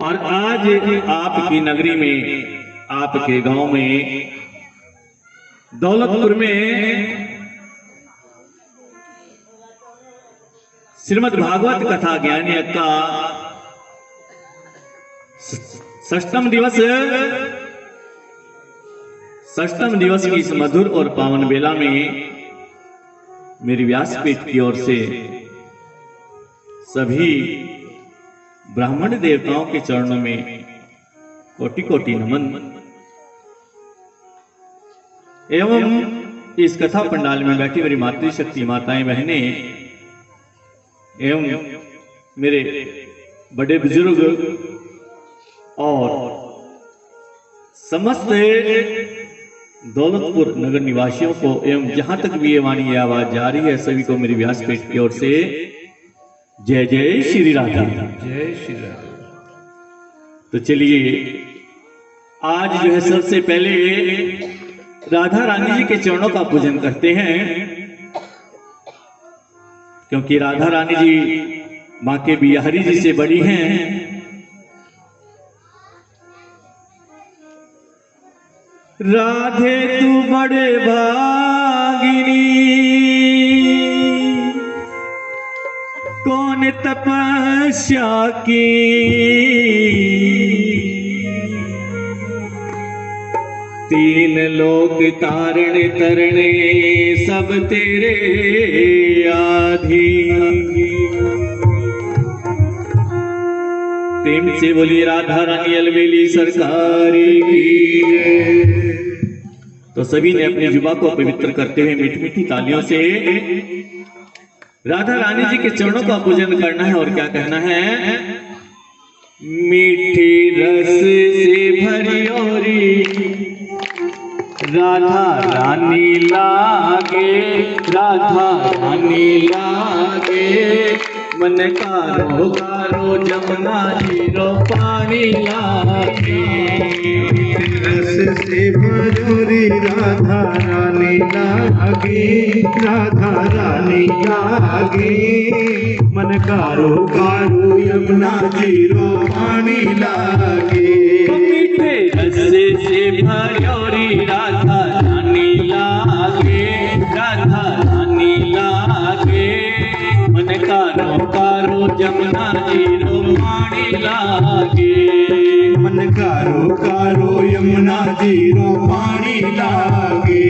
और आज आपकी नगरी में, आपके गांव में, दौलतपुर में श्रीमद् भागवत कथा ज्ञान यज्ञ का षष्ठम दिवस की इस मधुर और पावन बेला में मेरी व्यासपीठ की ओर से सभी ब्राह्मण देवताओं के चरणों में कोटि कोटि नमन एवं इस कथा पंडाल में बैठी मेरी मातृशक्ति माताएं बहनें एवं मेरे बड़े बुजुर्ग और समस्त दौलतपुर नगर निवासियों को एवं जहां तक भी ये वाणी ये आवाज जा रही है सभी को मेरी व्यासपीठ की ओर से जय जय श्री राधा। जय श्री राधा। तो चलिए आज जो है सबसे पहले राधा रानी जी के चरणों का पूजन करते हैं, क्योंकि राधा रानी जी मां के बिहारी जी से बड़ी हैं। राधे तू बड़े भागिनी, कौन तपस्या की, तीन लोक तारण तरणे सब तेरे आधीन। प्रेम से बोली राधा रानी अलवेली सरकारी की। तो सभी ने अपनी जुबा को पवित्र करते हुए मीठी मीठी तालियों से राधा रानी जी के चरणों का पूजन करना है और क्या कहना है। मीठी रस से भरी ओरी राधा रानी लागे, राधा रानी लागे, मन कारो कारो जमुना जीरो पानी लागे। रस से भरी राधा रानी लागे, राधा रानी लागे, मन कारो कारो यमुना जीरो पानी लागे। मीठे रस से भरी राधा रानी लागे, राधा रानी लागे, मन कारो कारो जमुना जीरो पानी लागे। मन कारो कारो यमुना जीरो पानी लागे।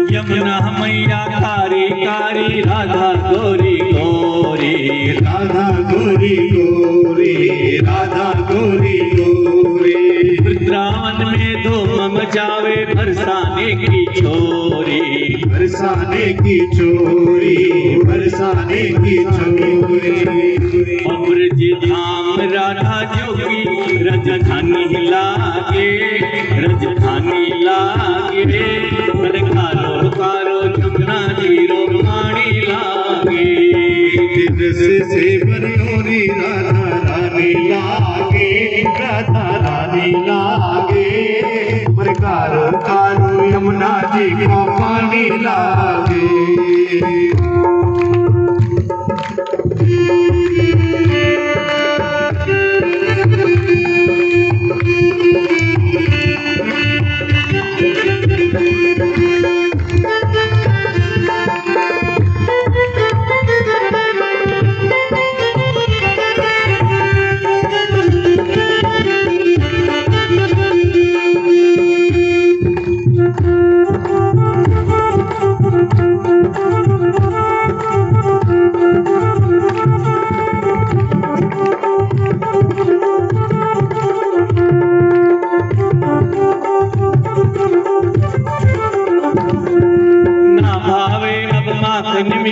यमुना मैया कारी कारी राधा गोरी गोरी, राधा गोरी गोरी, राधा गोरी गोरी। वृंदावन में धूम मचावे बरसाने की छोरी, बरसाने की चोरी, बरसाने की चोरी। अमृत धाम राधा जोगी रजधानी लागे, रजधानी लागे, मन कारो कारो जमुना जीरो पानी लागे। रस से भरी राधा रानी लागे, राधा रानी लागे, मन कारो कारो यमुना जी को पानी लागे।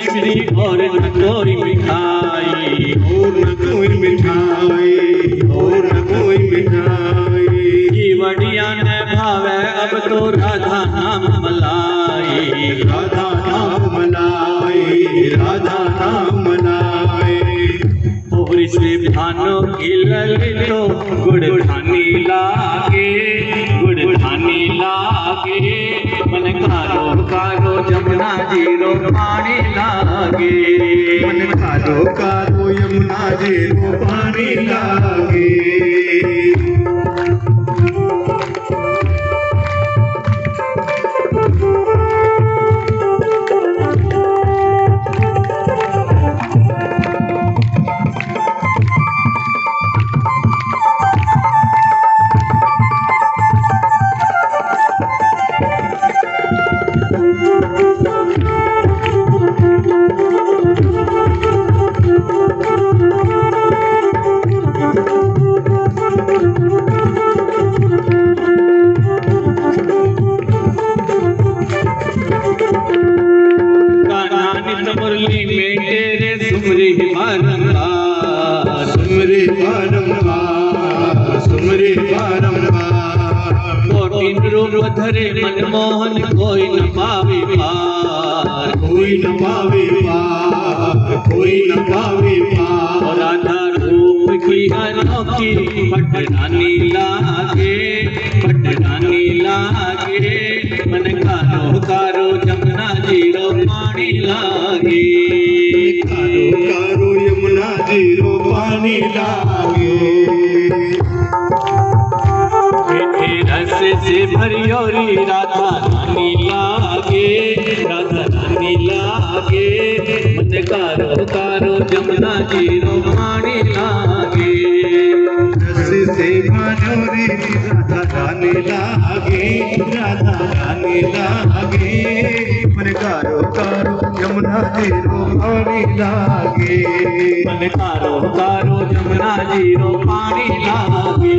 मिश्री और न कोई मिठाई, और न कोई मिठाई, और न कोई मिठाई। केवड़िया न भावे अब तो राधा नाम मलाई, राधा नाम मलाई, राधा नाम मलाई। वृषभ भानु खिलल तो गुड़ धानी लागे, गुड़ धानी लागे। मन कारो कारो जमुना जीरो पानी लागे, मन कारो कारो यमुना जीरो पानी लागे। मुरली में तेरे सुमरी बारंबार, सुमरी बारंबार, सुमरी बारंबार। कोटिन रूप धरे मनमोहन कोई न पावे पार, कोई न पावे पार, कोई न पावे पार। राधा रूप की अनोखी पटरानी लागे, पटरानी लागे। मन कारो कारो जमुना जीरो पानी लागे, कारो कारो यमुना जीरो पानी लागे। मीठे रस से भरियोरी राधा रानी लागे, राधा रानी लागे। मन कारो कारो जमुना जीरो पानी लागे, रस से भरियोरी राधा रानी लागे, राधा रानी लागे। मन कारो कारो यमुना जीरो पानी लागे, मन कारो कारो जमुना जीरो पानी लागे,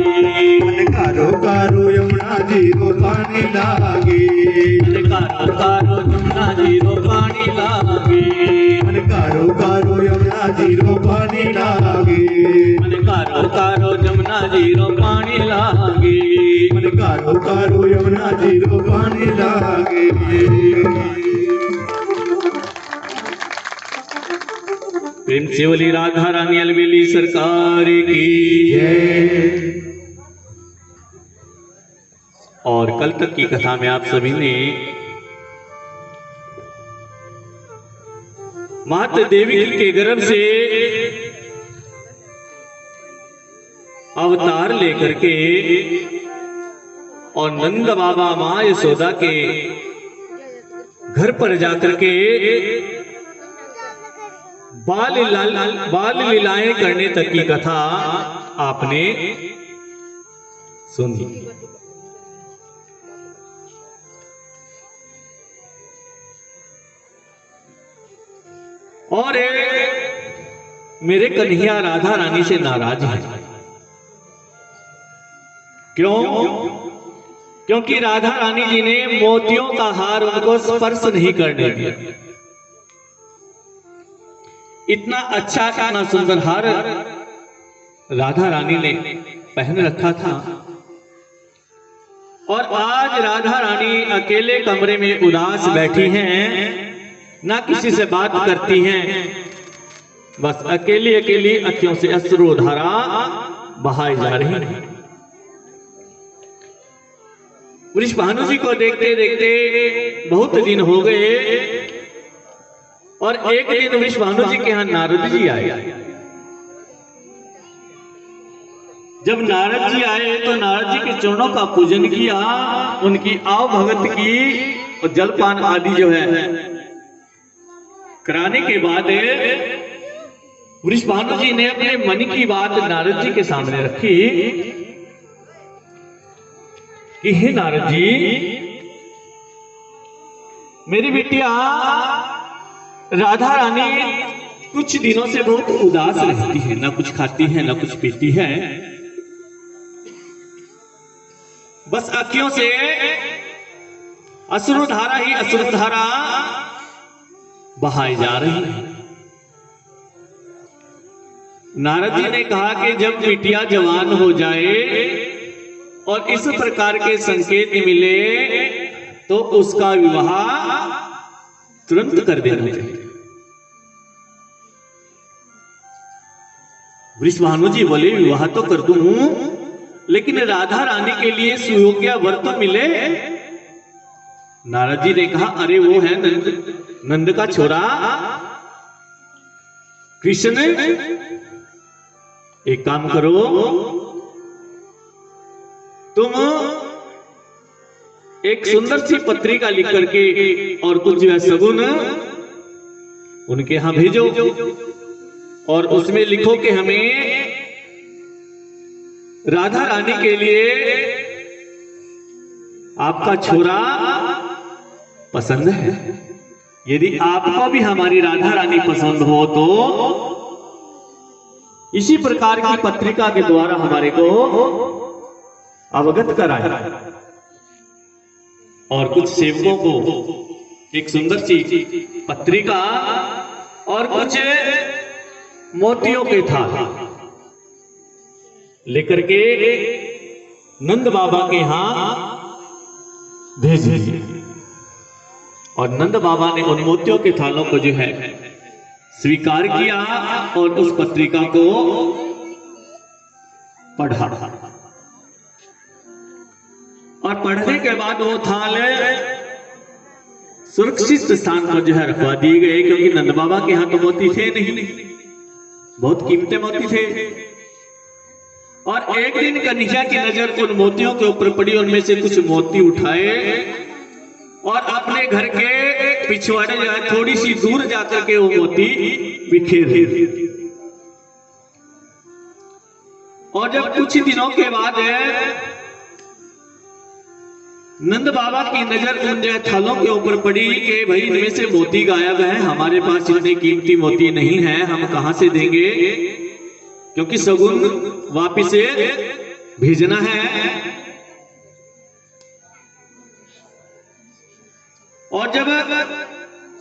मन कारो कारो यमुना जीरो पानी लागे। मन कारो कारो जमुना जीरो पानी लागे, मन कारो कारो यमुना जीरो पानी लागे, मन कारो कारो जमुना जीरो पानी लागे, मन कारो कारो यमुना जीरो पानी लागे। प्रेम से बोली राधा रानी अलवेली सरकार की जय। और कल तक की कथा में आप सभी ने माता देवी के गर्भ से अवतार लेकर के और नंद बाबा मां यशोदा के घर पर जाकर के बाल लीलाएं करने तक की कथा आपने सुनी। और मेरे कन्हैया राधा रानी से नाराज है। क्यों? क्योंकि राधा रानी जी ने मोतियों का हार उनको स्पर्श नहीं करने दिया। इतना अच्छा इतना सुंदर हार राधा रानी ने पहन रखा था, और आज राधा रानी अकेले कमरे में उदास बैठी हैं, ना किसी से बात करती हैं, बस अकेली अकेली अखियों से अश्रुधारा बहाई जा रही है। वृषभानु जी को देखते देखते बहुत दिन हो गए, और एक दिन वृषभानु जी के यहाँ नारद जी आए। जब नारद जी आए तो नारद जी के चरणों का पूजन किया, उनकी आव भगत की और जलपान आदि जो है कराने के बाद वृषभानु जी ने अपने मन की बात नारद जी के सामने रखी कि हे नारद जी, मेरी बिटिया राधा रानी कुछ दिनों से बहुत उदास रहती है, ना कुछ खाती है ना कुछ पीती है, बस अखियों से अश्रुधारा ही अश्रुधारा बहाई जा रही है। नारद जी ने कहा कि जब बिटिया जवान हो जाए और इस प्रकार के संकेत मिले तो उसका विवाह तुरंत कर देना चाहिए। वृषभानु जी बोले विवाह तो कर दूं, लेकिन राधा रानी के लिए सुयोग्य वर तो मिले। नारद जी ने कहा अरे वो है नंद का छोरा कृष्ण, एक काम करो, तुम एक सुंदर सी पत्रिका लिख करके और कुछ जो है सगुन उनके यहां भेजो और उसमें लिखो कि हमें राधा रानी के लिए आपका छोरा पसंद है। यदि आपको भी हमारी राधा रानी पसंद हो तो इसी प्रकार की पत्रिका के द्वारा हमारे को अवगत कराए। और कुछ सेवकों को एक सुंदर सी पत्रिका और कुछ मोतियों के थाल लेकर के नंद बाबा के यहां भेज दिए। और नंद बाबा ने उन मोतियों के थालों को जो है स्वीकार किया और उस पत्रिका को पढ़ा। और पढ़ने के बाद वो थाल सुरक्षित स्थान पर जो है रखवा दिए गए, क्योंकि नंद बाबा के यहां तो मोती थे नहीं, बहुत कीमती मोती थे। और एक दिन कन्हैया की नजर उन मोतियों के ऊपर पड़ी, उनमें से कुछ मोती उठाए और अपने घर के पिछवाड़े जो है थोड़ी सी दूर जाकर के वो मोती बिखेरे। और जब कुछ दिनों के बाद नंद बाबा की नजर उन जो थालों के ऊपर पड़ी कि भाई इनमें से मोती गायब है, हमारे पास इतने कीमती मोती नहीं है, हम कहां से देंगे, क्योंकि सगुन वापिस से भेजना है। और जब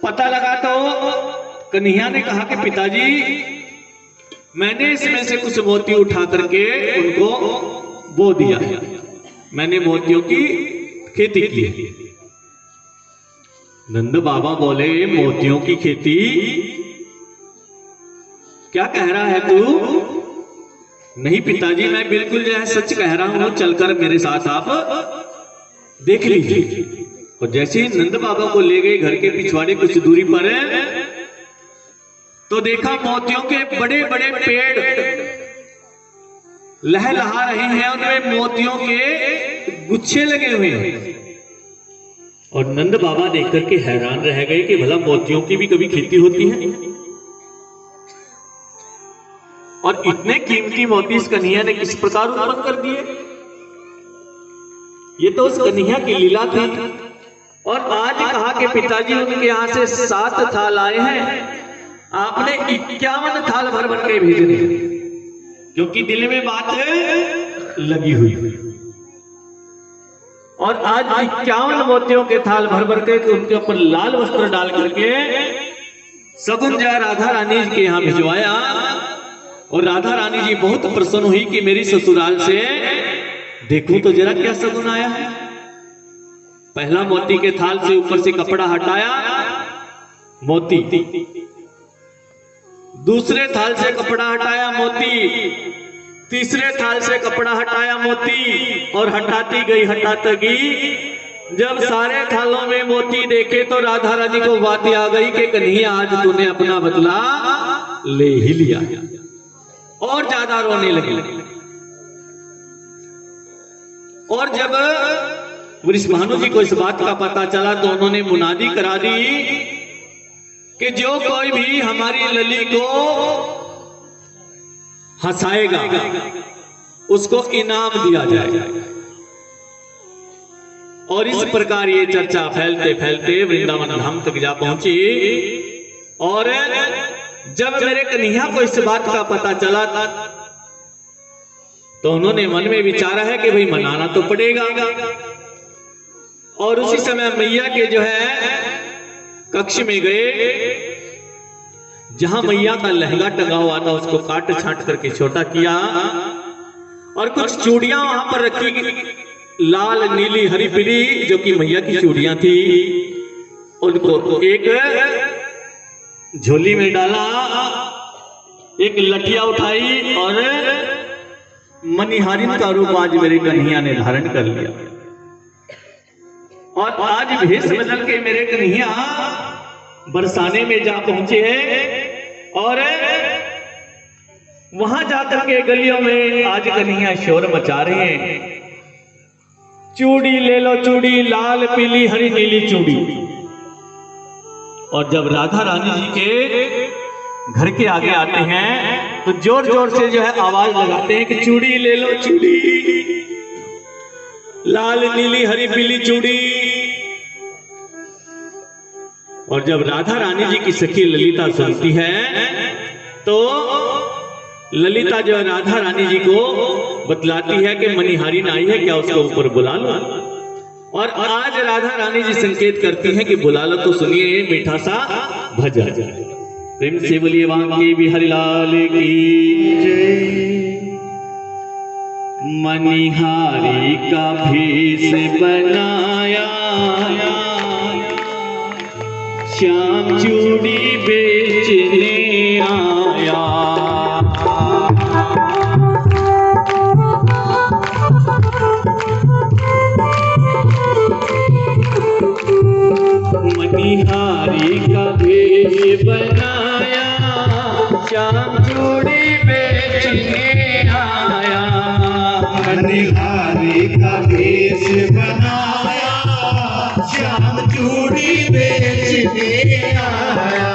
पता लगा तो कन्हैया ने कहा कि पिताजी मैंने इसमें से कुछ मोती उठा करके उनको बो दिया, मैंने मोतियों की खेती की। नंद बाबा बोले मोतियों की खेती क्या कह रहा है तू? नहीं पिताजी मैं बिल्कुल जो है सच कह रहा हूं, चलकर मेरे साथ आप देख लीजिए। और जैसे ही नंद बाबा को ले गए घर के पिछवाड़े कुछ दूरी पर तो देखा मोतियों के बड़े बड़े पेड़ लहलहा रहे हैं, उनमें मोतियों के गुच्छे लगे हुए हैं। और नंद बाबा देख करके हैरान रह गए कि भला मोतियों की भी कभी खेती होती है। और इतने कीमती मोती इस कन्हैया ने किस प्रकार उत्पन्न कर दिए, ये तो उस कन्हैया की लीला थी। और आज कहा कि पिताजी उनके यहां से 7 थाल आए हैं, आपने 51 थाल भर भर के भेजे, क्योंकि दिल में बात लगी हुई। और आज 51 मोतियों के थाल भर भर के उनके ऊपर लाल वस्त्र डाल करके सगुन जय राधा रानी के यहां भिजवाया। और राधा रानी जी बहुत प्रसन्न हुई कि मेरी ससुराल से देखो तो जरा क्या सगुन आया है। पहला मोती के थाल से ऊपर से कपड़ा हटाया, मोती। दूसरे थाल से कपड़ा हटाया, मोती। तीसरे थाल से कपड़ा हटाया, मोती। और हटाती गई। जब सारे थालों में मोती देखे तो राधा रानी को बात आ गई कि कन्हैया आज तूने अपना बदला ले ही लिया। और ज्यादा रोने लगी। और जब वृषभानु जी को इस बात का पता चला तो उन्होंने मुनादी करा दी कि जो कोई भी हमारी लली को हंसाएगा उसको इनाम दिया जाएगा। और इस प्रकार ये चर्चा फैलते फैलते वृंदावन धाम तक जा पहुंची। और जब मेरे कन्हैया को इस बात का पता चला तो उन्होंने मन में विचारा है कि भाई मनाना तो पड़ेगा। और उसी समय मैया के जो है कक्ष में गए, जहां मैया का लहंगा टंगा हुआ था उसको काट छांट करके छोटा किया और कुछ चूड़ियां वहां पर रखी, लाल नीली हरी पीली, जो कि मैया की चूड़ियां थी। उनको एक झोली में डाला, एक लठिया उठाई और मनिहारिन का रूप आज मेरे कन्हैया ने धारण कर लिया। और आज भेष बदल के मेरे कन्हैया बरसाने में जा पहुंचे हैं और वहां जाकर के गलियों में आज कन्हैया शोर मचा रहे हैं। चूड़ी ले लो चूड़ी, लाल पीली हरी नीली चूड़ी। और जब राधा रानी जी के घर के आगे आते हैं तो जोर जोर से जो है आवाज लगाते हैं कि चूड़ी ले लो चूड़ी, लाल नीली हरी पीली चूड़ी। और जब राधा रानी जी की सखी ललिता सुनती है तो ललिता जो राधा रानी जी को बतलाती है कि मनिहारिन आई है, क्या उसको ऊपर बुला लो। और आज राधा रानी जी संकेत करती हैं कि बुला लो। तो सुनिए मीठा सा भजन, प्रेम से बोलिए वांके बिहारी लाल की जय। मनिहारी का भेष बनाया, श्याम चूड़ी बेचने आया। मनिहारी का भेष बनाया, श्याम चूड़ी बेचने आया। मनिहारी का भेष बनाया, श्याम चूड़ी बेचने आया।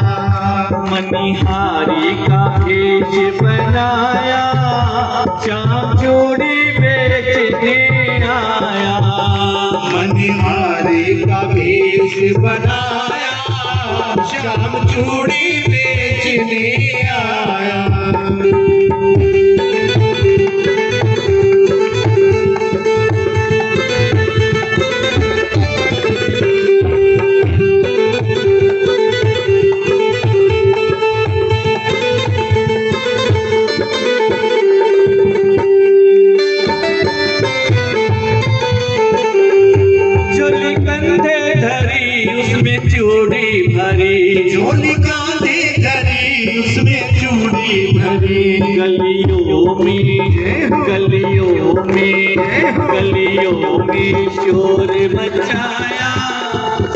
मनिहारी का भेष बनाया, श्याम चूड़ी बेचने आया। मनिहारी का भेष बनाया, श्याम चूड़ी बेचने आया। चूड़ी भरी, झोली कांधे धरी, उसमें चूड़ी भरी। गलियों में गलियों में गलियों में शोर मचाया,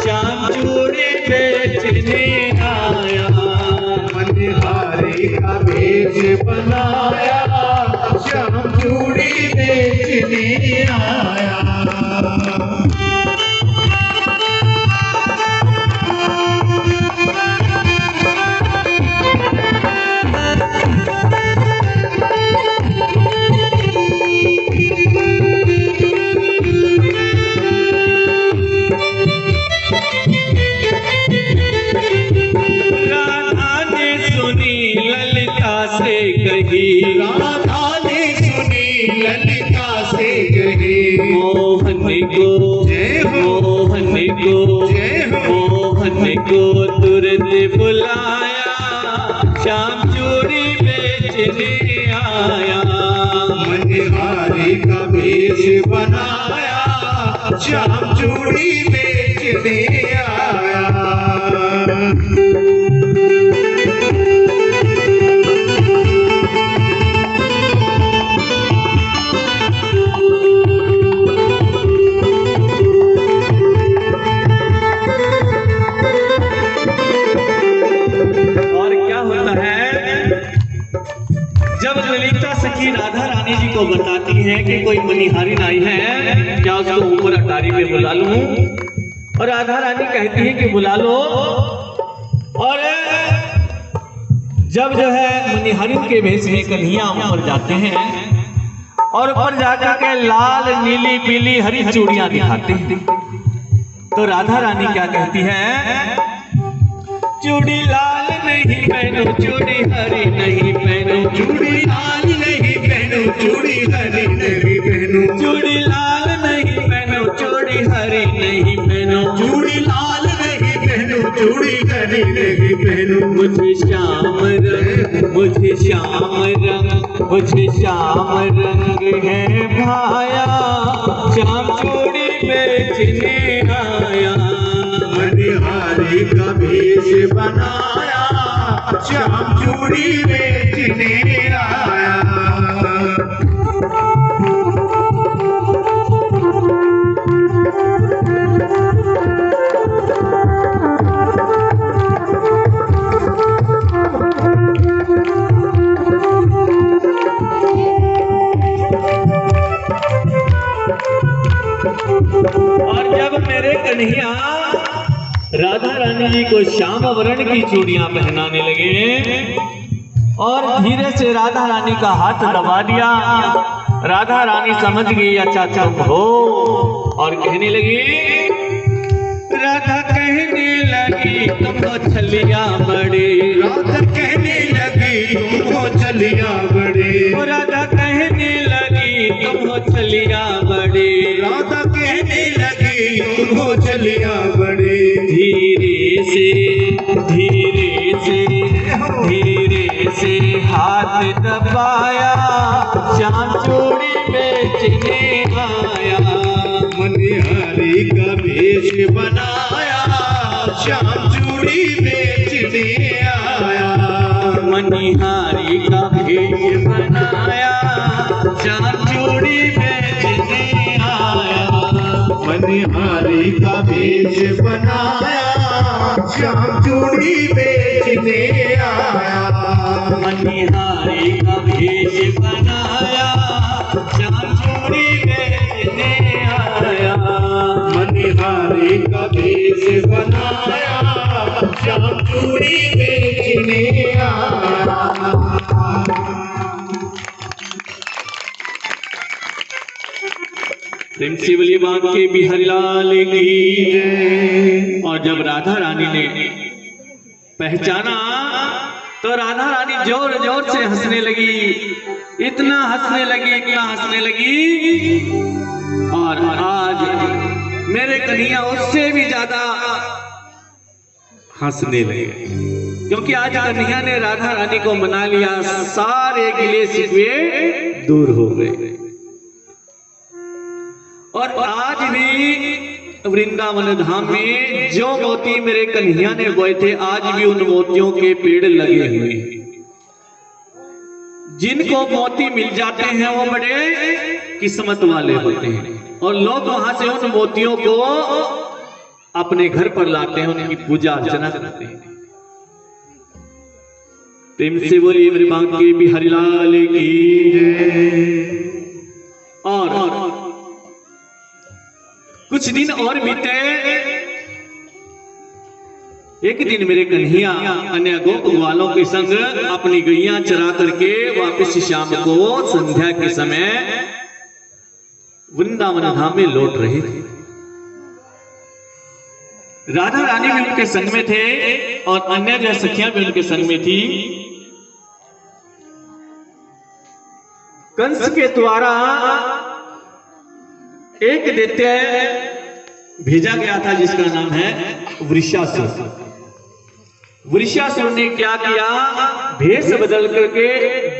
श्याम चूड़ी बेचने आया। मनिहारी का भेष बनाया, श्याम चूड़ी बेचने आया। राधा ने सुनी ललिता से कही, मोहन को मोहन को तुरंत बुलाया, श्याम चूड़ी बेचने आया। मनिहारी का भेष बनाया, श्याम चूड़ी बेचने आया। राधा रानी जी को बताती हैं कि कोई मनिहारिन आई है, क्या उसको ऊपर अटारी में बुला लूं? और राधा रानी कहती है कि बुला लो। और जब जो है मनिहारिन के भेष में कन्हैया ऊपर जाते हैं और ऊपर जाकर के लाल नीली पीली हरी चूड़ियां दिखाते हैं, तो राधा रानी क्या कहती है? चूड़ी लाल नहीं पहनो, चूड़ी हरी नहीं पहनो, चूड़ी लाल नहीं पहनो, चूड़ी हरी नहीं पहनो, चूड़ी लाल नहीं पहनो, चूड़ी हरी नहीं पहनो, चूड़ी लाल नहीं पहनो, चूड़ी मुझे श्याम रंग, मुझे श्याम रंग, मुझे श्याम रंग है भाया, श्याम चूड़ी बेचने आया। मनिहारी का भेष बनाया, श्याम चूड़ी बेचने आया। और जब मेरे कन्हैया राधा रानी जी को श्याम वर्ण की चूड़ियां पहनाने लगे और धीरे से राधा रानी का हाथ दबा दिया, राधा रानी समझ गई अच्छा तुम हो और कहने लगी, राधा कहने लगी तुम हो छलिया बड़े, राधा कहने लगी तुम हो छलिया बड़े, राधा कहने लगी तुम हो छलिया बड़े, राधा कहने लगी तुम हो छलिया बड़े। धीरे से धीरे से धीरे से हाथ दबाया, श्याम चूड़ी बेचने आया। मनिहारी का भेष बनाया, श्याम चूड़ी बेचने आया। मनिहारी का भेष बनाया, श्याम चूड़ी बेचने आया। मनिहारी का भेष बनाया, श्याम चूड़ी बेचने आया। मनिहारी का भेष बनाया, श्याम चूड़ी बेचने आया। मनिहारी का भेष बनाया, श्याम चूड़ी बेचने आया। प्रेम से बोलिए बांके बिहारी लाल की जय। और जब राधा रानी ने पहचाना तो राधा रानी जोर जोर से हंसने लगी, इतना हंसने लगी, इतना हंसने लगी। और आज मेरे कन्हैया उससे भी ज्यादा हंसने लगे, क्योंकि आज कन्हैया ने राधा रानी को मना लिया, सारे गिले शिकवे दूर हो गए। और आज भी वृंदावन धाम में जो मोती मेरे कन्हैया ने बोए थे, आज भी उन मोतियों के पेड़ लगे हुए हैं। जिनको मोती मिल जाते हैं वो बड़े किस्मत वाले होते हैं, और लोग वहां से उन मोतियों को अपने घर पर लाते हैं, उनकी पूजा अर्चना करते हैं। प्रेम से बोलिए मेरे बांके बिहारी लाल की जय। और कुछ दिन और बीते। एक दिन मेरे कन्हैया अन्य गोप ग्वालों के संग अपनी गैया चरा करके वापस शाम को संध्या के समय वृंदावन धाम में लौट रहे थे। राधा रानी भी उनके संग में थे और अन्य जो सखियां भी उनके संग में थी। कंस के द्वारा एक दैत्य भेजा गया था जिसका नाम है वृषासुर। वृषासुर ने क्या किया, भेष बदल करके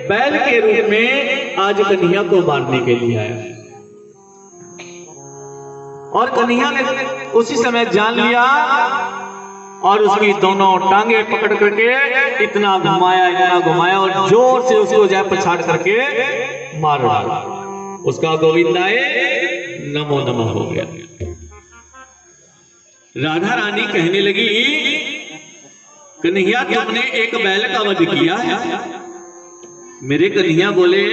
बैल के रूप में आज कन्हैया को मारने के लिए आया। और कन्हैया ने उसी समय जान लिया और उसकी दोनों टांगे पकड़ करके इतना घुमाया और जोर से उसको जाए पछाड़ करके मार डाला। उसका गोविंदाए नमो नमः हो गया। राधा रानी कहने लगी, कन्हैया तुमने एक बैल का वध किया है। मेरे कन्हैया बोले,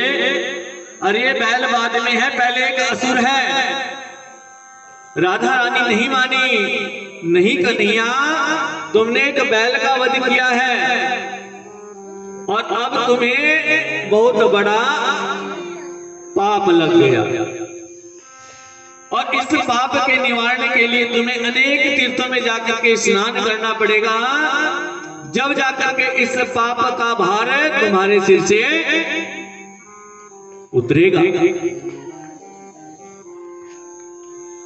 अरे बैल बाद में है, पहले एक असुर है। राधा रानी नहीं मानी, नहीं कन्हैया तुमने एक बैल का वध किया है और अब तुम्हें बहुत बड़ा पाप लग गया, और इस पाप के निवारण के लिए तुम्हें अनेक तीर्थों में जाकर के स्नान करना पड़ेगा, जब जाकर के इस पाप का भार तुम्हारे सिर से उतरेगा।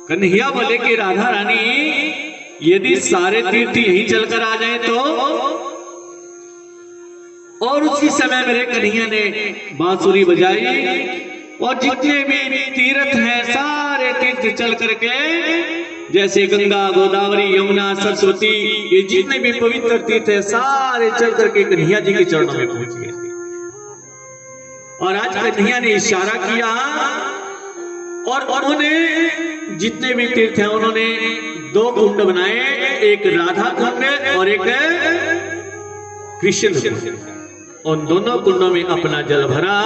कन्हैया बोले कि राधा रानी यदि सारे तीर्थ यहीं चलकर आ जाए तो और उसी समय मेरे कन्हैया ने बांसुरी बजाई और जितने भी तीर्थ हैं सारे तीर्थ चल करके, जैसे गंगा, गोदावरी, यमुना, सरस्वती, ये जितने भी पवित्र तीर्थ है सारे चल करके कन्हैया जी के चरणों में पहुंच गए। और आज कन्हैया ने इशारा किया और उन्होंने जितने भी तीर्थ हैं उन्होंने 2 कुंड बनाए, एक राधा कुंड और एक कृष्ण कुंड। उन दोनों कुंडों में अपना जल भरा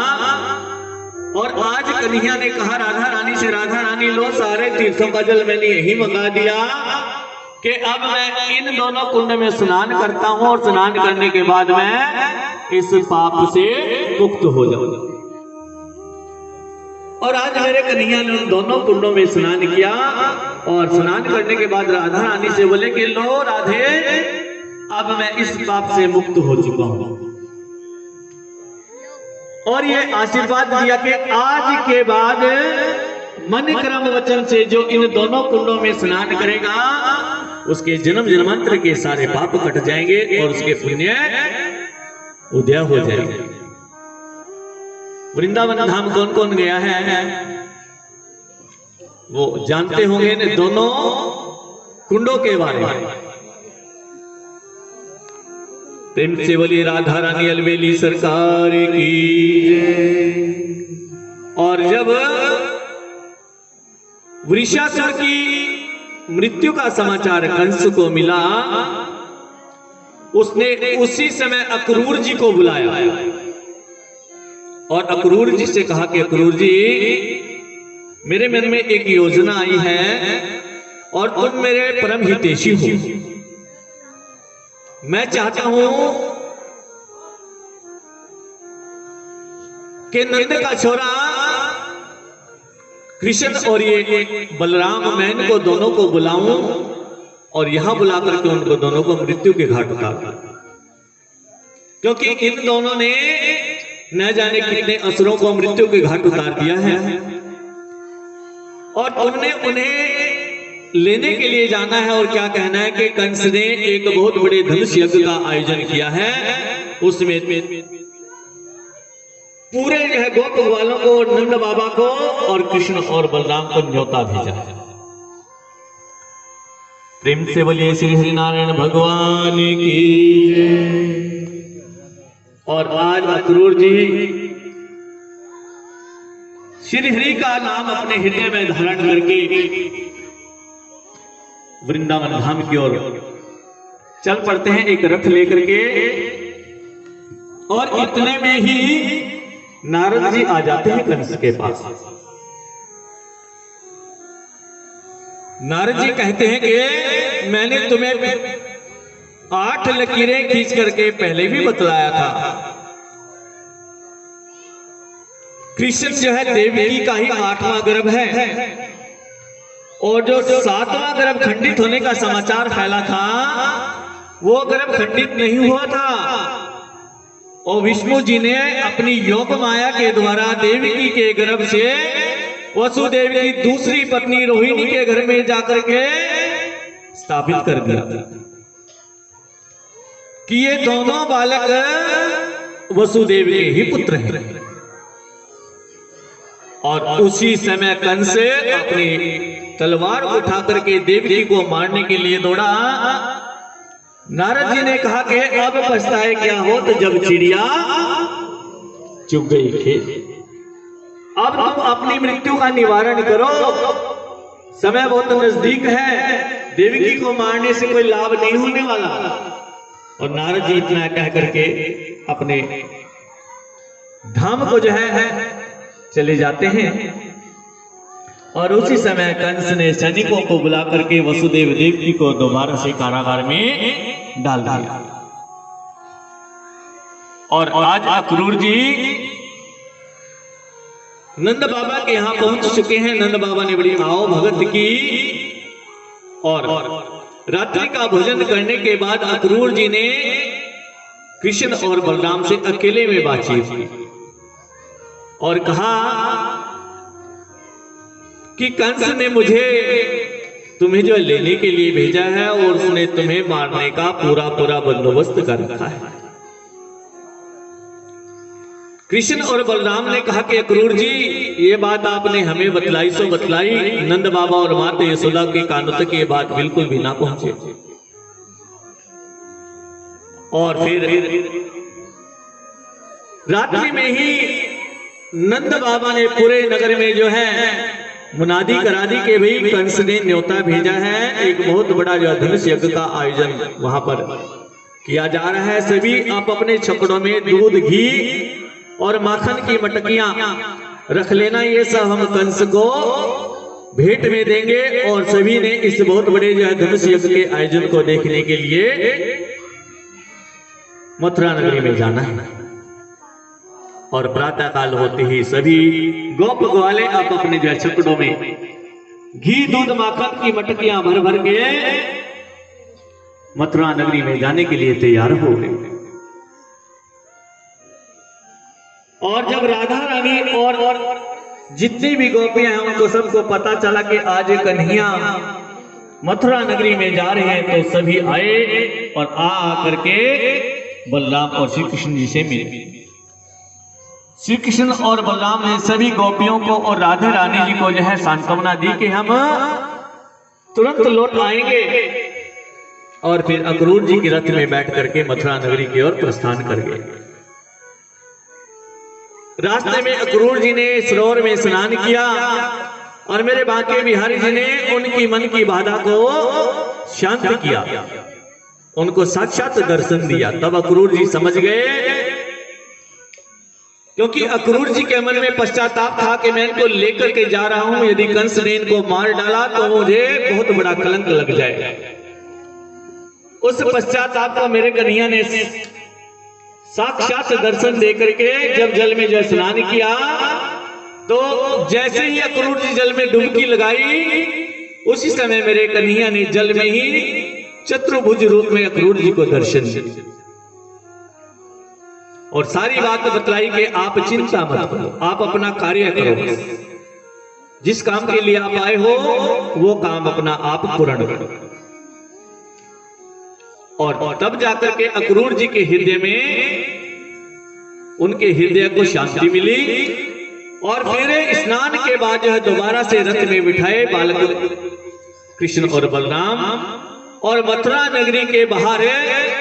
और आज कन्हैया ने कहा राधा रानी से, राधा रानी लो सारे तीर्थों का जल मैंने यही मंगा दिया कि अब मैं इन दोनों कुंड में स्नान करता हूं और स्नान करने के बाद मैं इस पाप से मुक्त हो जाऊंगा। और आज मेरे कन्हैया ने उन दोनों कुंडों में स्नान किया और स्नान करने के बाद राधा रानी से बोले कि लो राधे, अब मैं इस पाप से मुक्त हो चुका हूं। और ये आशीर्वाद दिया कि आज के बाद मन क्रम वचन से जो इन दोनों कुंडों में स्नान करेगा उसके जन्म जन्मांतर के सारे पाप कट जाएंगे और उसके पुण्य उदय हो जाएंगे। वृंदावन धाम कौन कौन गया है वो जानते होंगे इन दोनों कुंडों के बारे में। प्रेम से बोलिए राधा रानी अलवेली सरकार की जय। और जब वृषासुर की मृत्यु का समाचार कंस को मिला, उसने उसी समय अक्रूर जी को बुलाया और अक्रूर जी से कहा कि अक्रूर जी, मेरे मन में एक योजना आई है और तुम मेरे परम हितैषी हो। मैं चाहता हूं कि नंद का छोरा कृष्ण और ये बलराम, मैं इनको दोनों को बुलाऊं और यहां बुलाकर के उनको दोनों को मृत्यु के घाट उतार दूं, क्योंकि इन दोनों ने न जाने कितने असुरों को मृत्यु के घाट उतार दिया है और तुमने उन्हें लेने के लिए जाना है। और क्या कहना है कि कंस ने एक बहुत बड़े धनुष यज्ञ का आयोजन किया है, उसमें पूरे जो है गोप वालों को, नंद बाबा को और कृष्ण और बलराम को न्योता भेजा है। प्रेम से बोलिए श्री हरि नारायण भगवान की जय। और आज अक्रूर जी श्री हरि का नाम अपने हृदय में धारण करके वृंदावन धाम की ओर चल पड़ते हैं एक रथ लेकर के। और इतने में ही नारद जी आ जाते हैं कंस के पास। नारद जी कहते हैं कि मैंने तुम्हें 8 लकीरें खींच करके पहले भी बतलाया था। कृष्ण जो है देवकी का ही 8वां गर्भ है और जो 7वां गर्भ खंडित होने का समाचार फैला था वो गर्भ खंडित नहीं हुआ था। और विष्णु जी ने अपनी योग माया के द्वारा देवकी के गर्भ से वसुदेव की दूसरी पत्नी रोहिणी के घर में जाकर के स्थापित कर दिया कि ये दोनों बालक वसुदेव के ही पुत्र हैं। और उसी समय कंस अपनी तलवार उठा करके देवकी को मारने के लिए दौड़ा। नारद जी ने कहा कि अब पछताए क्या हो तो जब चिड़िया चुग गई खेत। अब तुम अपनी मृत्यु का निवारण करो, समय बहुत नजदीक है, देवकी को मारने से कोई लाभ नहीं होने वाला। और नारद जी इतना कह करके अपने धाम को जो है चले जाते हैं। और उसी समय कंस ने सैनिकों को बुला करके वसुदेव देवकी को दोबारा से कारागार में डाल दिया। और आज अक्रूर जी नंद बाबा के यहां पहुंच चुके हैं। नंद बाबा ने बड़ी आओ भगत की और रात्रि का भोजन करने के बाद अक्रूर जी ने कृष्ण और बलराम से अकेले में बातचीत की और कहा कि कंस ने मुझे तुम्हें जो लेने के लिए भेजा है और उसने तुम्हें मारने का पूरा बंदोबस्त कर रखा है। कृष्ण और बलराम ने कहा कि अक्रूर जी, ये बात आपने हमें बतलाई सो बतलाई, नंद बाबा और माता यशोदा के कानों तक ये बात बिल्कुल भी ना पहुंचे। और फिर रात्रि में ही नंद बाबा ने पूरे नगर में जो है मुनादी करा दी कि भाई कंस ने न्योता भेजा है, एक बहुत बड़ा जो धनुष यज्ञ का आयोजन वहां पर किया जा रहा है। सभी आप अपने छकड़ों में दूध, घी और माखन की मटकियां रख लेना, ये सब हम कंस को भेंट में देंगे। और सभी ने इस बहुत बड़े जो है धनुष यज्ञ के आयोजन को देखने के लिए मथुरा नगरी में जाना है। और प्रातः काल होते ही सभी गोप ग्वाले आप अपने जो है छकड़ों में घी, दूध, माखन की मटकियां भर भर के मथुरा नगरी में जाने के लिए तैयार हो गए। और जब राधा रानी और जितनी भी गोपियां हैं उनको सबको पता चला कि आज कन्हैया मथुरा नगरी में जा रहे हैं, तो सभी आए और आ करके बलराम और श्री कृष्ण जी से मिले। श्री कृष्ण और बलराम ने सभी गोपियों को और राधा रानी जी को जो है सांत्वना दी कि हम तुरंत लौट आएंगे। और फिर अक्रूर जी के रथ में बैठ करके मथुरा नगरी की ओर प्रस्थान कर गए। रास्ते में अक्रूर जी ने सरोवर में स्नान किया और मेरे बांके बिहारी जी ने उनकी मन की बाधा को शांत किया, उनको साक्षात दर्शन दिया। तब अक्रूर जी समझ गए, क्योंकि अक्रूर जी के मन में पश्चाताप था कि मैं इनको लेकर के जा रहा हूं, यदि कंस ने इनको मार डाला तो मुझे बहुत बड़ा कलंक लग जाएगा। उस पश्चाताप को मेरे कन्हैया ने साक्षात दर्शन देकर के जब जल में जो स्नान किया, तो जैसे ही अक्रूर जी जल में डुबकी लगाई, उसी समय मेरे कन्हैया ने जल में ही चतुर्भुज रूप में अक्रूर जी को दर्शन दिया और सारी बात बतलाई कि आप चिंता मत करो, आप अपना कार्य करो, जिस काम के लिए आप आए हो वो काम अपना आप पूर्ण करो। और तब जाकर के अक्रूर जी के हृदय में, उनके हृदय को शांति मिली। और फिर स्नान के बाद जो है दोबारा से रथ में बिठाए बालक कृष्ण और बलराम, और मथुरा नगरी के बाहर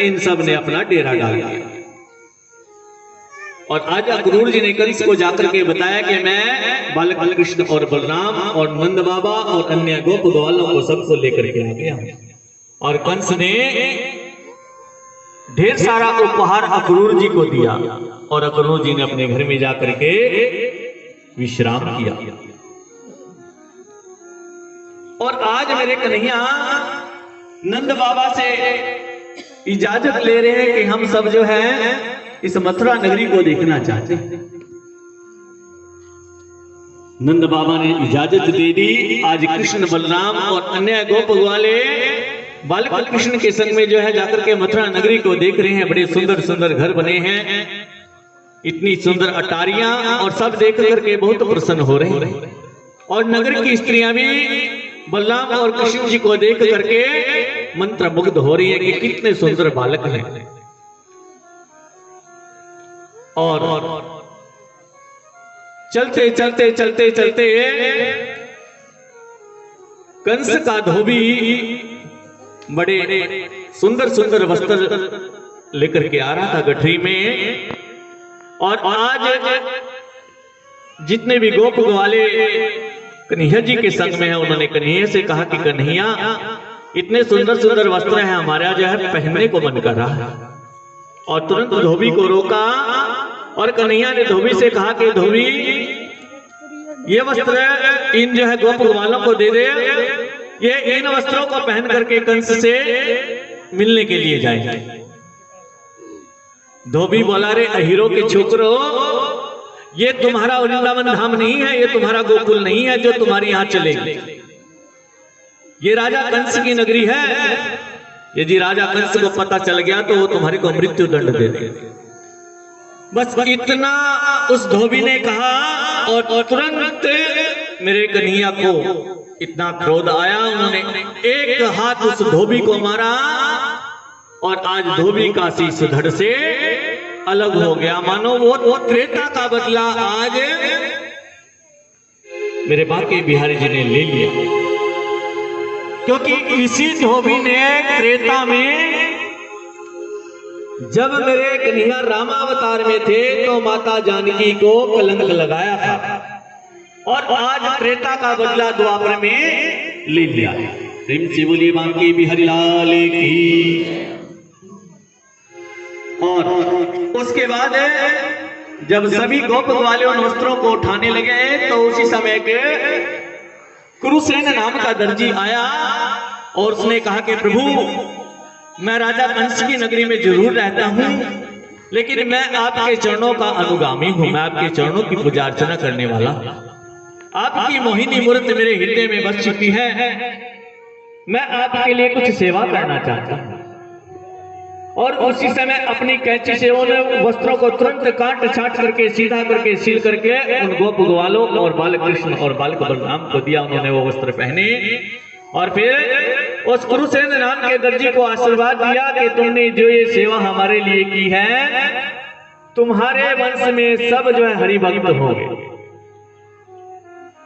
इन सब ने अपना डेरा डाल दिया। और आज अक्रूर जी ने कंस को जाकर के बताया कि मैं बालक कृष्ण और बलराम और नंद बाबा और अन्य गोप ग्वालों को सबको लेकर के आ गया। और कंस ने ढेर सारा उपहार अक्रूर जी को दिया और अक्रूर जी ने अपने घर में जाकर के विश्राम किया। और आज मेरे कन्हैया नंद बाबा से इजाजत ले रहे हैं कि हम सब जो है इस मथुरा नगरी को देखना चाहते हैं। नंद बाबा ने इजाजत दे दी। आज कृष्ण, बलराम और अन्य गोप ग्वाले बालक कृष्ण के संग में जो है जाकर के मथुरा नगरी को देख रहे हैं। बड़े सुंदर सुंदर घर बने हैं, इतनी सुंदर अटारियां, और सब देख करके बहुत प्रसन्न हो रहे हैं। और नगर की स्त्रियां भी बलराम और कृष्ण जी को देख करके मंत्रमुग्ध हो रही है कि कितने सुंदर बालक हैं। और चलते चलते चलते चलते कंस का धोबी बड़े सुंदर सुंदर वस्त्र लेकर के आ रहा था गठरी में। और आज जितने भी गोप ग्वाले कन्हैया जी के संग में है, उन्होंने कन्हैया से कहा कि कन्हैया इतने सुंदर सुंदर वस्त्र हैं, हमारा जो है पहनने को मन कर रहा है। और तुरंत धोबी को रोका और कन्हैया ने धोबी से कहा कि धोबी ये वस्त्र इन जो है गोप ग्वालों को दे दे, ये इन वस्त्रों को पहन करके कंस से मिलने के लिए जाए। धोबी बोला, रे अहीरो के छोकरो, ये तुम्हारा वृंदावन धाम नहीं है, ये तुम्हारा गोकुल नहीं है जो तुम्हारी यहां चलेगी। ये राजा कंस की नगरी है। यदि राजा कंस को पता चल गया तो वो तुम्हारे को मृत्यु दंड दे देगा। बस इतना उस धोबी ने कहा और तुरंत मेरे कन्हैया को इतना क्रोध आया, उन्होंने एक हाथ उस धोबी को मारा और आज धोबी का शीश धड़ से अलग हो गया, मानो वो त्रेता का बदला आज मेरे बांके बिहारी जी ने ले लिया। क्योंकि इसी धोबी ने त्रेता में जब मेरे कन्हैया रामावतार में थे तो माता जानकी को कलंक लगाया था, और आज त्रेता का बदला द्वापर में ले लिया। प्रेम से बोलिए बांके बिहारी लाल की। और उसके बाद जब सभी गोप वाले उन वस्त्रों को उठाने लगे तो उसी समय के कुरुसेन नाम का दर्जी आया और उसने कहा कि प्रभु, मैं राजा कंस की नगरी में जरूर रहता हूं, लेकिन मैं आपके चरणों का अनुगामी हूं, मैं आपके चरणों की पूजा अर्चना करने वाला। आपकी मोहिनी मूर्ति मेरे हृदय में बस चुकी है, मैं आपके लिए कुछ सेवा करना चाहता हूं। और उसी समय अपनी कैंची से उन वस्त्रों को तुरंत काट छाट करके सीधा करके सील करके उन गोप ग्वालों और बालक कृष्ण और बालक बलराम को दिया। उन्होंने वो वस्त्र पहने और फिर उस कुरुसेन नाम के दर्जी को आशीर्वाद दिया कि तुमने जो ये सेवा हमारे लिए की है, तुम्हारे वंश में सब जो है हरिभक्त होंगे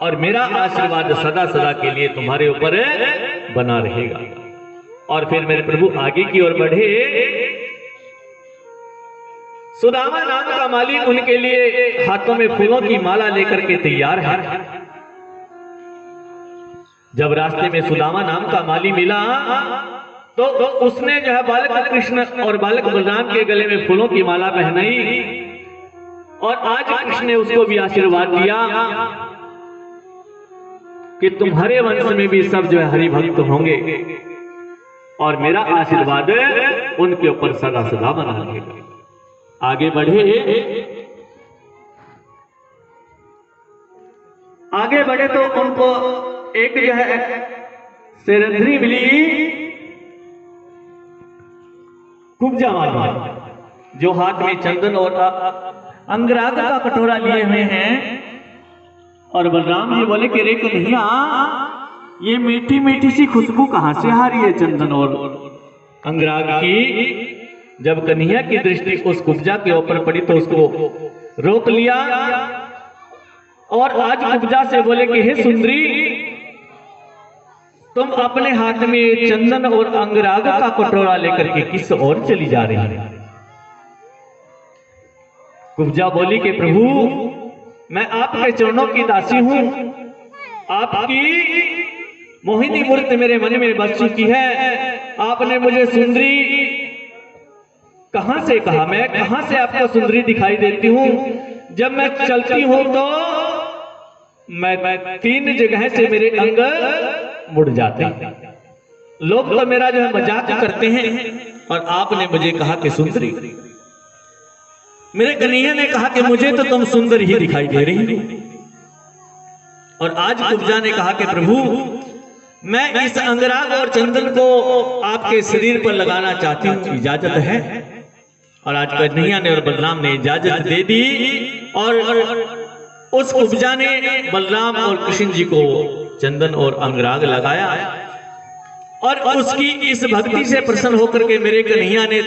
और मेरा आशीर्वाद सदा सदा के लिए तुम्हारे ऊपर बना रहेगा। और फिर मेरे प्रभु आगे की ओर बढ़े। सुदामा नाम का मालिक उनके लिए हाथों में फूलों की माला लेकर के तैयार है। जब रास्ते में सुदामा नाम का माली मिला तो उसने जो है बालक कृष्ण और बालक बलराम के गले में फूलों की माला पहनाई और आज कृष्ण ने उसको भी आशीर्वाद दिया कि तुम्हारे वंश में भी सब जो है हरिभक्त होंगे और मेरा आशीर्वाद उनके ऊपर सदा सदा बना रहेगा। आगे बढ़े। आगे बढ़े तो उनको एक जो है सेरंध्री मिली, कुब्जा वाला, जो हाथ में चंदन और अंगराग का कटोरा लिए हुए हैं। और बलराम जी बोले कि रे कन्हैया, ये मीठी मीठी सी खुशबू कहां से आ रही है चंदन और अंगराग की। जब कन्हैया की दृष्टि उस कुब्जा के ऊपर पड़ी तो उसको रोक लिया और आज कुब्जा से बोले कि हे सुंदरी, तुम अपने हाथ में चंदन और अंगराग का कटोरा लेकर के किस ओर चली जा रही है। कुब्जा बोली कि प्रभु, मैं आपके चरणों की दासी हूं, आपकी मोहिनी मूर्ति मेरे मन में बस चुकी है। आपने मुझे सुंदरी कहां से कहा, मैं कहां से आपको सुंदरी दिखाई देती हूं। जब मैं चलती हूं तो मैं 3 जगह से मेरे अंग मुड़ जाते हैं। लोग तो मेरा जो है मजाक करते हैं और आपने मुझे कहा कि सुंदरी। मेरे कन्हैया ने कहा कि मुझे तो तुम सुंदर ही दिखाई दे रही हो। और आज कुब्जा ने कहा कि प्रभु, मैं इस अंगराग और चंदन को आपके शरीर पर लगाना चाहती हूँ, इजाजत है। और आज कन्हैया ने और बलराम ने इजाजत दे दी और उस कुब्जा ने बलराम और कृष्ण जी को चंदन और अंगराग लगाया और उसकी इस भक्ति से प्रसन्न होकर के मेरे कन्हैया ने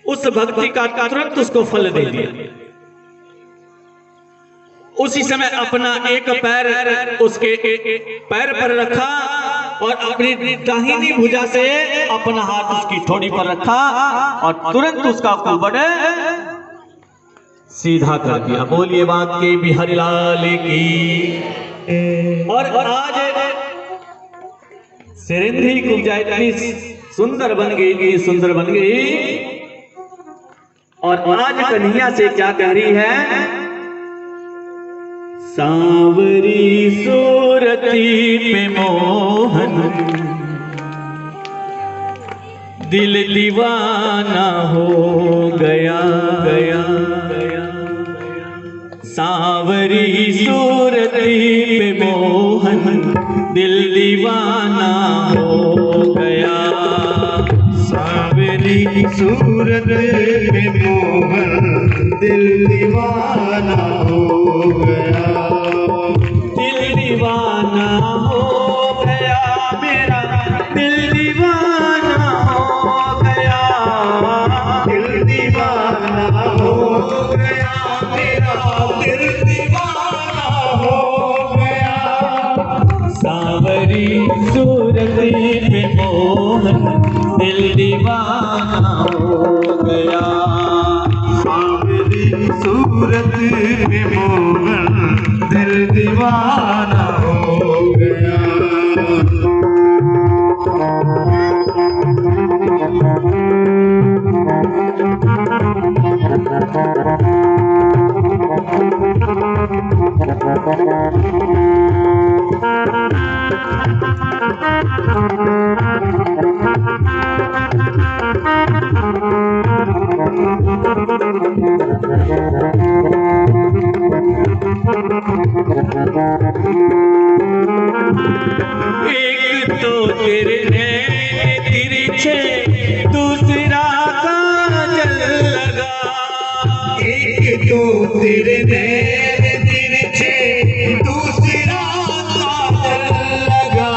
उस भक्ति का तुरंत उसको फल दे दिया। उसी समय अपना एक पैर उसके पैर पर रखा और अपनी दाहिनी भुजा से अपना हाथ उसकी ठोड़ी पर रखा और तुरंत उसका कुबड़ सीधा कर दिया। बोलिए बांके बिहारी लाल की। और आज सेरेंद्री कुब्जा इतनी सुंदर बन गई, इतनी सुंदर बन गई। और आज कन्हैया से क्या कह रही है? सांवरी सूरती पे मोहन दिल दीवाना हो गया गया। सांवरी सूरती पे मोहन दिल दीवाना हो गया। सांवरी सूरत पे मोहन दिल दीवाना हो गया। दिल दीवाना हो गया, मेरा दिल दीवाना हो गया। दिल दीवाना हो दिल दीवाना हो गया। सांवली सूरत में मोहन दिल दीवाना हो गया। एक तो तेरे नैन तिरछे, दूसरा काजल लगा। एक तो तेरे नैन तिरछे, दूसरा काजल लगा।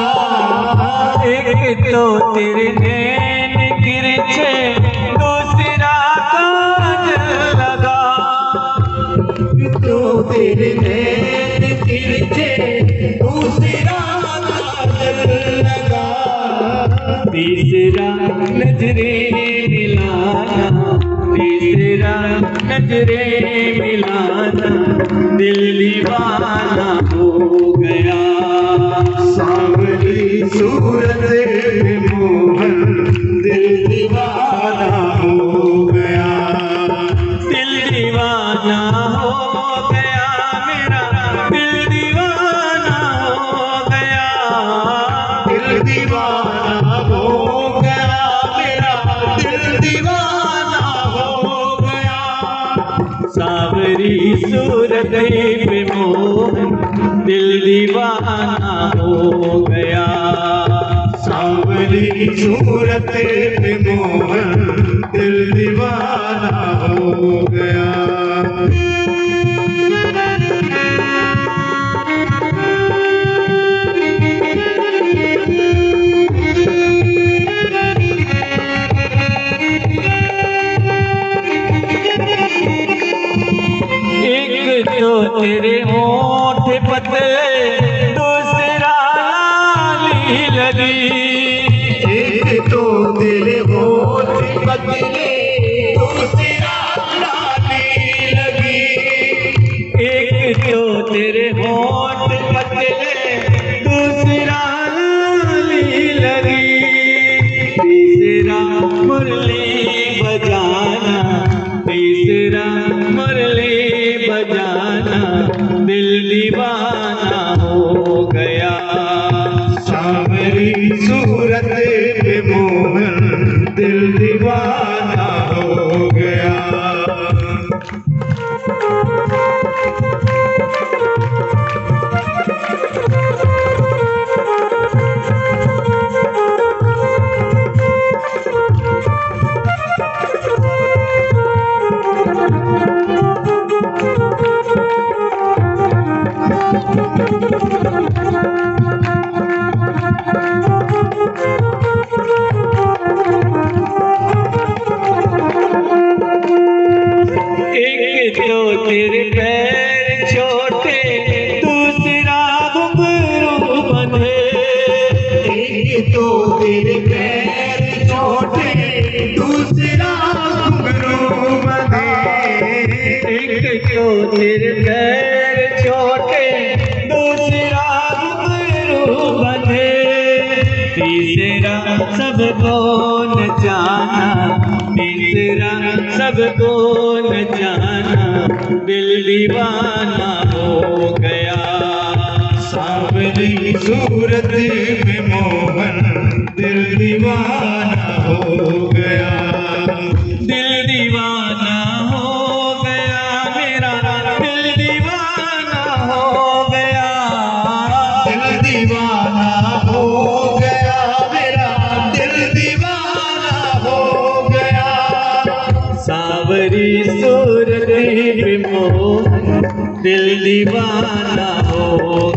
एक तो तेरे नैन तिरछे, दूसरा काजल लगा। तो तेरे नैन तिरछे, दूसरा काजल लगा। तीसरा नजरे मिलाना, तीसरा नजरे मिलाना, दिल दीवाना हो गया। सांवली सूरत में मोहन दिल दीवाना हो गया। दिल दीवाना हो गया मेरा, दिल दीवाना हो गया। दिल दीवाना हो गया मेरा, दिल दीवाना हो गया। सावरी सूरत पे मोहन दिल दीवाना हो गया। सांवली सूरत में मोहन दिल दीवाना हो गया। एक तो तेरे होठ पतले, दूसरा लाली लगी। एक तो तेरे होठ पतले, दूसरा लाली लगी। एक तो तेरे होठ पतले, दूसरा लाली लगी। तीसरा मुरली बजाना, तीसरा मुरली बजाना, दिल दीवाना हो गया। सांवली सूरत में मोहन दिल दीवाना हो गया। एक तो तेरे पैर छोटे, दूसरा घुंघरू बंधे। एक तो तेरे पैर छोटे, दूसरा घुंघरू बंधे। एक तो तेरे पैर छोटे, दूसरा घुंघरू बंधे। तीसरा सबको नचाना, तीसरा सबको नचाना, दिल दीवाना हो गया। सांवली सूरत में मोहन दिल दीवाना हो गया। दिल दीवाना हो गया मेरा, दिल दीवाना हो गया। दिल दीवाना हो गया मेरा, दिल दीवाना हो गया। सावरी सूरत पे मोहन दिल दीवाना हो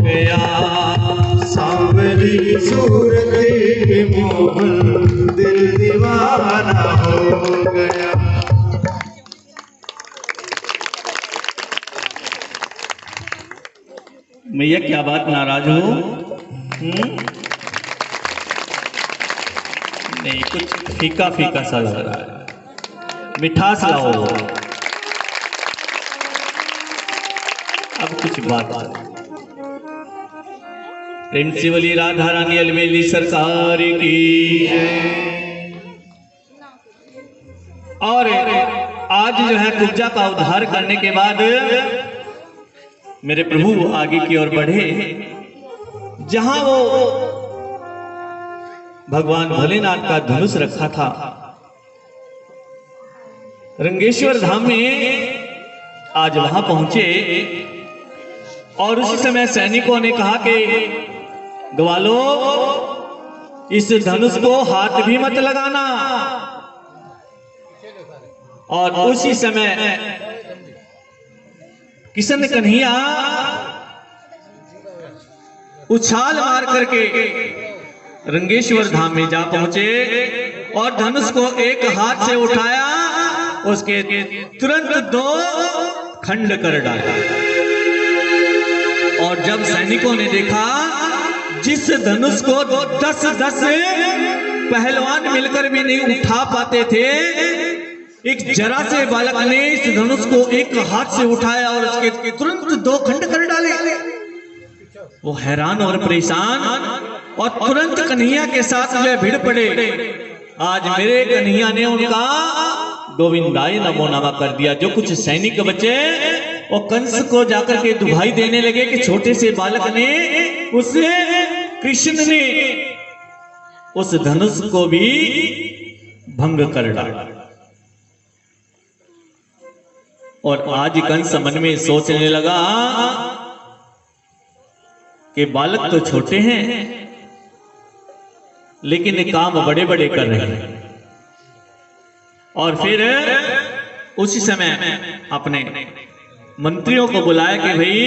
गया। सांवली सूरत में मोहन दिल दीवाना हो गया। मैया क्या बात नाराज हो? नहीं, कुछ फीका फीका सा लग रहा है, मिठास लाओ। अब कुछ बात प्रेम से बोली राधा रानी अलवेली सरकार की। और आज जो है कुब्जा का उद्धार करने के बाद मेरे प्रभु आगे की ओर बढ़े, जहां वो भगवान भोलेनाथ का धनुष रखा था रंगेश्वर धाम में, आज वहां पहुंचे। और उसी समय सैनिकों ने कहा कि ग्वालो, इस धनुष को हाथ भी मत लगाना। और उसी समय किशन कन्हैया उछाल मार करके रंगेश्वर धाम में जा पहुंचे और धनुष को एक हाथ से उठाया, उसके तुरंत 2 खंड कर डाला। और जब सैनिकों ने देखा जिस धनुष को 10-10 पहलवान मिलकर भी नहीं उठा पाते थे, एक जरा से बालक ने इस धनुष को एक हाथ से उठाया और उसके तुरंत 2 खंड कर डाले। वो हैरान और परेशान और तुरंत कन्हैया के साथ जो भिड़ पड़े। आज मेरे कन्हैया ने उनका गोविंदाय नमो नमः कर दिया। जो कुछ सैनिक बचे वो कंस को जाकर के दुहाई देने लगे कि छोटे से बालक ने, उस कृष्ण ने उस धनुष को भी भंग कर डाला। और आज कंस मन में सोचने लगा कि बालक तो छोटे हैं लेकिन काम बड़े बड़े कर रहे हैं। और फिर उसी समय अपने मंत्रियों को बुलाया कि भाई,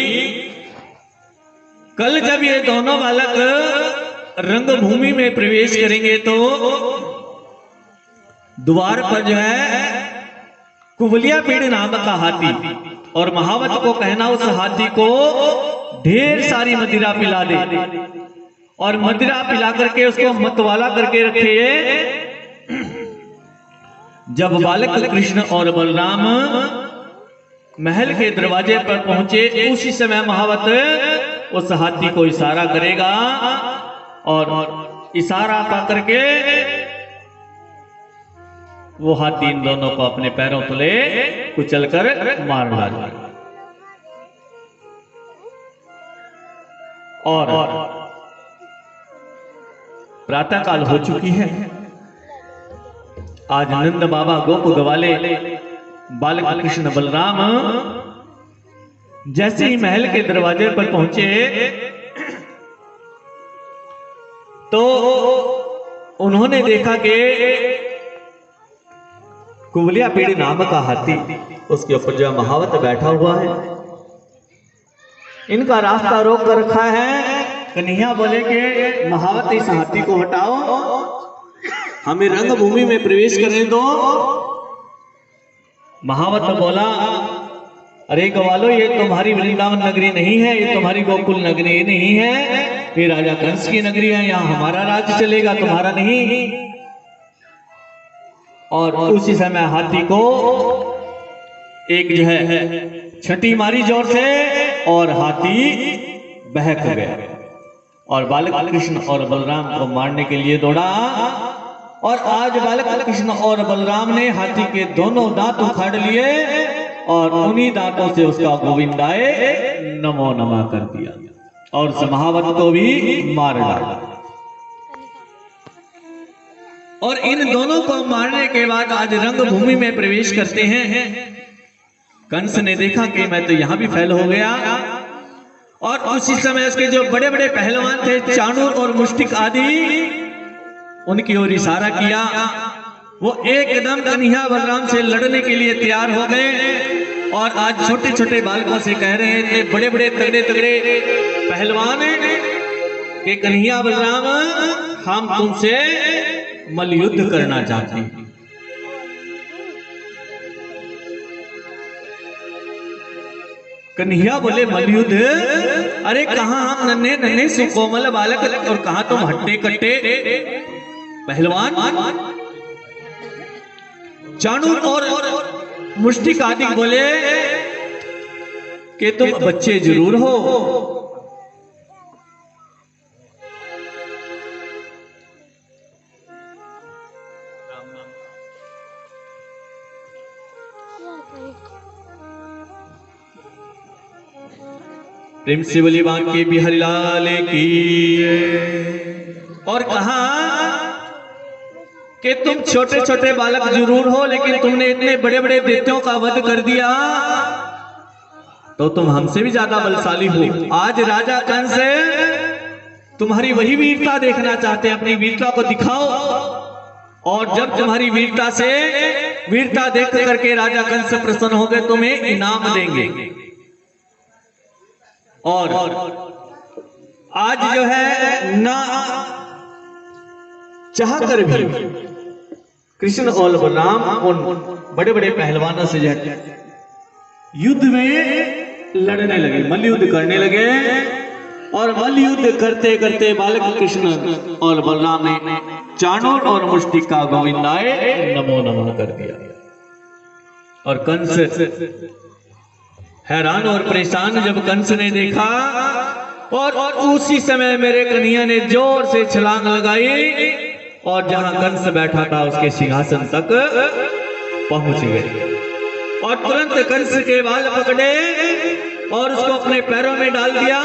कल जब ये दोनों बालक रंगभूमि में प्रवेश करेंगे तो द्वार पर जो है कुवलिया पेड़ नाम का हाथी, और महावत को कहना उस हाथी को ढेर सारी मदिरा पिला दे, और मदिरा पिला करके उसको मतवाला करके रखे। जब बालक कृष्ण और बलराम महल के दरवाजे पर पहुंचे, उसी समय महावत उस हाथी को इशारा करेगा और इशारा पा करके वो हाथी इन दोनों को अपने पैरों तले कुचलकर मार डालेगा। और प्रातः काल हो चुकी है। आज नंद बाबा गोप गवाले बालक कृष्ण बलराम जैसे ही महल के दरवाजे पर पहुंचे तो उन्होंने देखा कि कुवलिया पेड़ नाम का हाथी, उसके ऊपर जो महावत बैठा हुआ है, इनका रास्ता रोक कर रखा है। कन्हैया बोले कि महावत इस हाथी को हटाओ, हमें रंगभूमि में प्रवेश करने दो। महावत बोला, अरे ग्वालो, ये तुम्हारी वृंदावन नगरी नहीं है, ये तुम्हारी गोकुल नगरी नहीं है, ये राजा कंस की नगरी है, यहाँ हमारा राज्य चलेगा, तुम्हारा नहीं। और उसी समय हाथी को एक जो है छठी मारी जोर से और हाथी बहक गया और बालक कृष्ण और बलराम को मारने के लिए दौड़ा। और आज बालक कृष्ण और बलराम ने हाथी के दोनों दांत उखाड़ लिए और उन्हीं दांतों से उसका गोविंदाय नमो नमः कर दिया और उस महावत को भी मार डाला। और इन दोनों को मारने के बाद आज रंगभूमि में प्रवेश करते हैं। कंस ने देखा कि मैं तो यहां भी फेल हो गया, और उसी समय उसके जो बड़े बड़े पहलवान थे, चाणूर और मुष्टिक आदि, उनकी ओर इशारा किया। वो एकदम कन्हैया बलराम से लड़ने के लिए तैयार हो गए और आज छोटे छोटे बालकों से कह रहे थे, बड़े बड़े तगड़े तगड़े पहलवान के कन्हैया बलराम, हम तुमसे मल्लयुद्ध करना चाहते हैं। कन्हैया बोले, मल्लयुद्ध? अरे कहां हम नन्हे नन्हे सुकोमल बालक और कहां तुम हट्टे कट्टे, पहलवान चाणूर और मुष्टिक आदि बोले कि तुम बच्चे जरूर हो, प्रेम से बोली बांके बिहारी लाल की। और कहा कि तुम छोटे छोटे बालक जरूर हो, लेकिन तुमने इतने बड़े बड़े दैत्यों का वध कर दिया, तो तुम हमसे भी ज्यादा बलशाली हो। आज राजा कंस तुम्हारी वही वीरता देखना चाहते हैं, अपनी वीरता को दिखाओ। और जब तुम्हारी वीरता देख करके राजा कंस प्रसन्न हो गए, तुम्हें इनाम देंगे। और आज जो है ना चाह कर भी कृष्ण और बलराम उन बड़े बड़े पहलवानों से जो है युद्ध में लड़ने लगे, मल्ल युद्ध करने लगे। और मल्ल युद्ध करते करते बालक कृष्ण और बलराम ने चाणूर और मुष्टिका गोविंदाय नमो नमः कर दिया। और कंस हैरान और परेशान जब कंस ने देखा, और उसी समय मेरे कन्हैया ने जोर से छलांग लगाई और जहां कंस बैठा था उसके सिंहासन तक पहुंच गए। और तुरंत कंस के बाल पकड़े और उसको अपने पैरों में डाल दिया,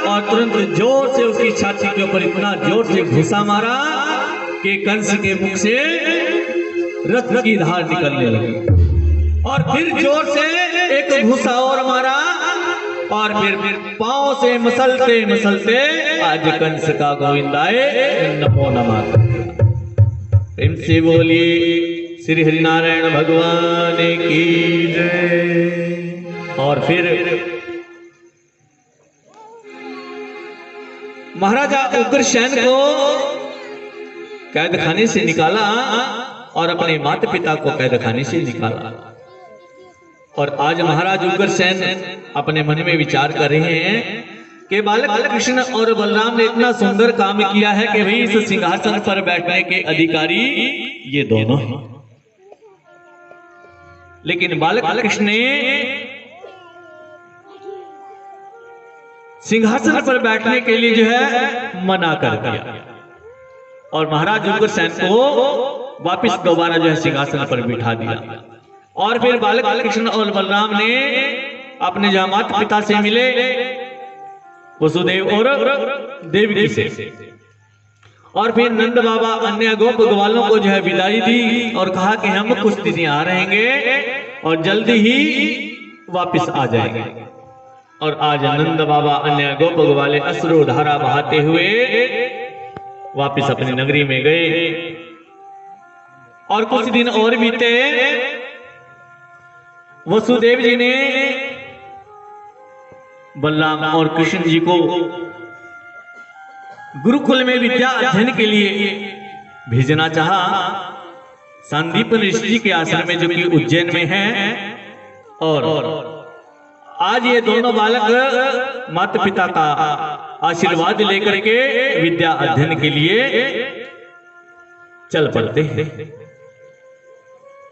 और तुरंत जोर से उसकी छाती के ऊपर इतना जोर से घुसा मारा कि कंस के मुख से रक्त की धार निकलने लगी। और फिर जोर से एक घुसा और मारा, और फिर पांव से मसलते मसलते आज कंस का गोविंदाय नमो नमः। प्रेम से बोलिए श्री हरिनारायण भगवान की जय। और फिर महाराजा उग्रसेन को कैद खाने से निकाला और अपने माता पिता को कैद खाने से निकाला। और आज महाराज उग्रसेन अपने मन में विचार कर रहे हैं कि बालक कृष्ण और बलराम ने इतना सुंदर काम किया है कि भाई इस सिंहासन पर बैठने के अधिकारी ये दोनों हैं। लेकिन बालक कृष्ण ने सिंहासन पर बैठने के लिए जो है मना कर दिया, और महाराज उग्रसेन को वापस दोबारा जो है सिंहासन पर बिठा दिया। और फिर बालक कृष्ण और बलराम ने अपने जहां माता पिता से मिले, वसुदेव और देवकी से, और फिर नंद बाबा अन्य गोप ग्वालों को जो है विदाई दी और कहा कि हम कुछ दिन यहाँ रहेंगे और जल्दी ही वापस आ जाएंगे। और आज नंद बाबा अन्य गोप ग्वाले अश्रु धारा बहाते हुए वापस अपनी नगरी में गए। और कुछ दिन और बीते, वसुदेव जी ने बलराम और कृष्ण जी को गुरुकुल में विद्या अध्ययन के लिए भेजना चाहा, संदीपन ऋषि जी के आश्रम में जो कि उज्जैन में है। और आज ये दोनों बालक माता पिता का आशीर्वाद लेकर के विद्या अध्ययन के लिए चल पड़ते हैं।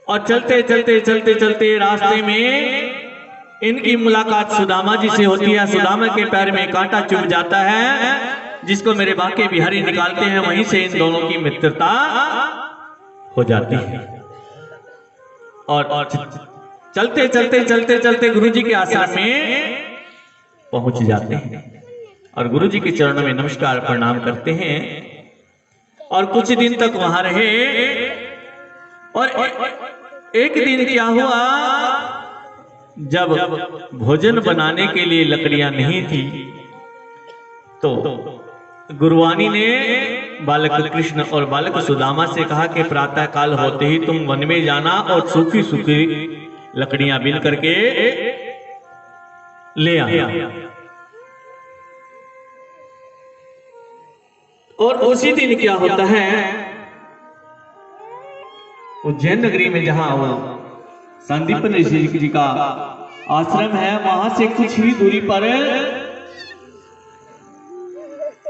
और चलते चलते चलते चलते रास्ते में इनकी मुलाकात सुदामा जी से होती है। सुदामा के पैर में कांटा चुभ जाता है, जिसको मेरे बांके बिहारी निकालते हैं। वहीं से इन दोनों की मित्रता हो जाती है। और चलते चलते चलते चलते गुरु जी के आश्रम में पहुंच जाते हैं और गुरु जी के चरणों में नमस्कार प्रणाम करते हैं। और कुछ दिन तक वहां रहे। और एक दिन क्या हुआ, जब भोजन बनाने के लिए लकड़ियां नहीं थी, तो गुरुवाणी ने बालक कृष्ण और बालक सुदामा से कहा कि प्रातः काल होते ही तुम वन में जाना और सूखी सूखी लकड़ियां बिन करके ले आना। और उसी दिन क्या होता है, उज्जैन नगरी में जहां संदीपन ऋषि जी का आश्रम है, वहां से कुछ ही दूरी पर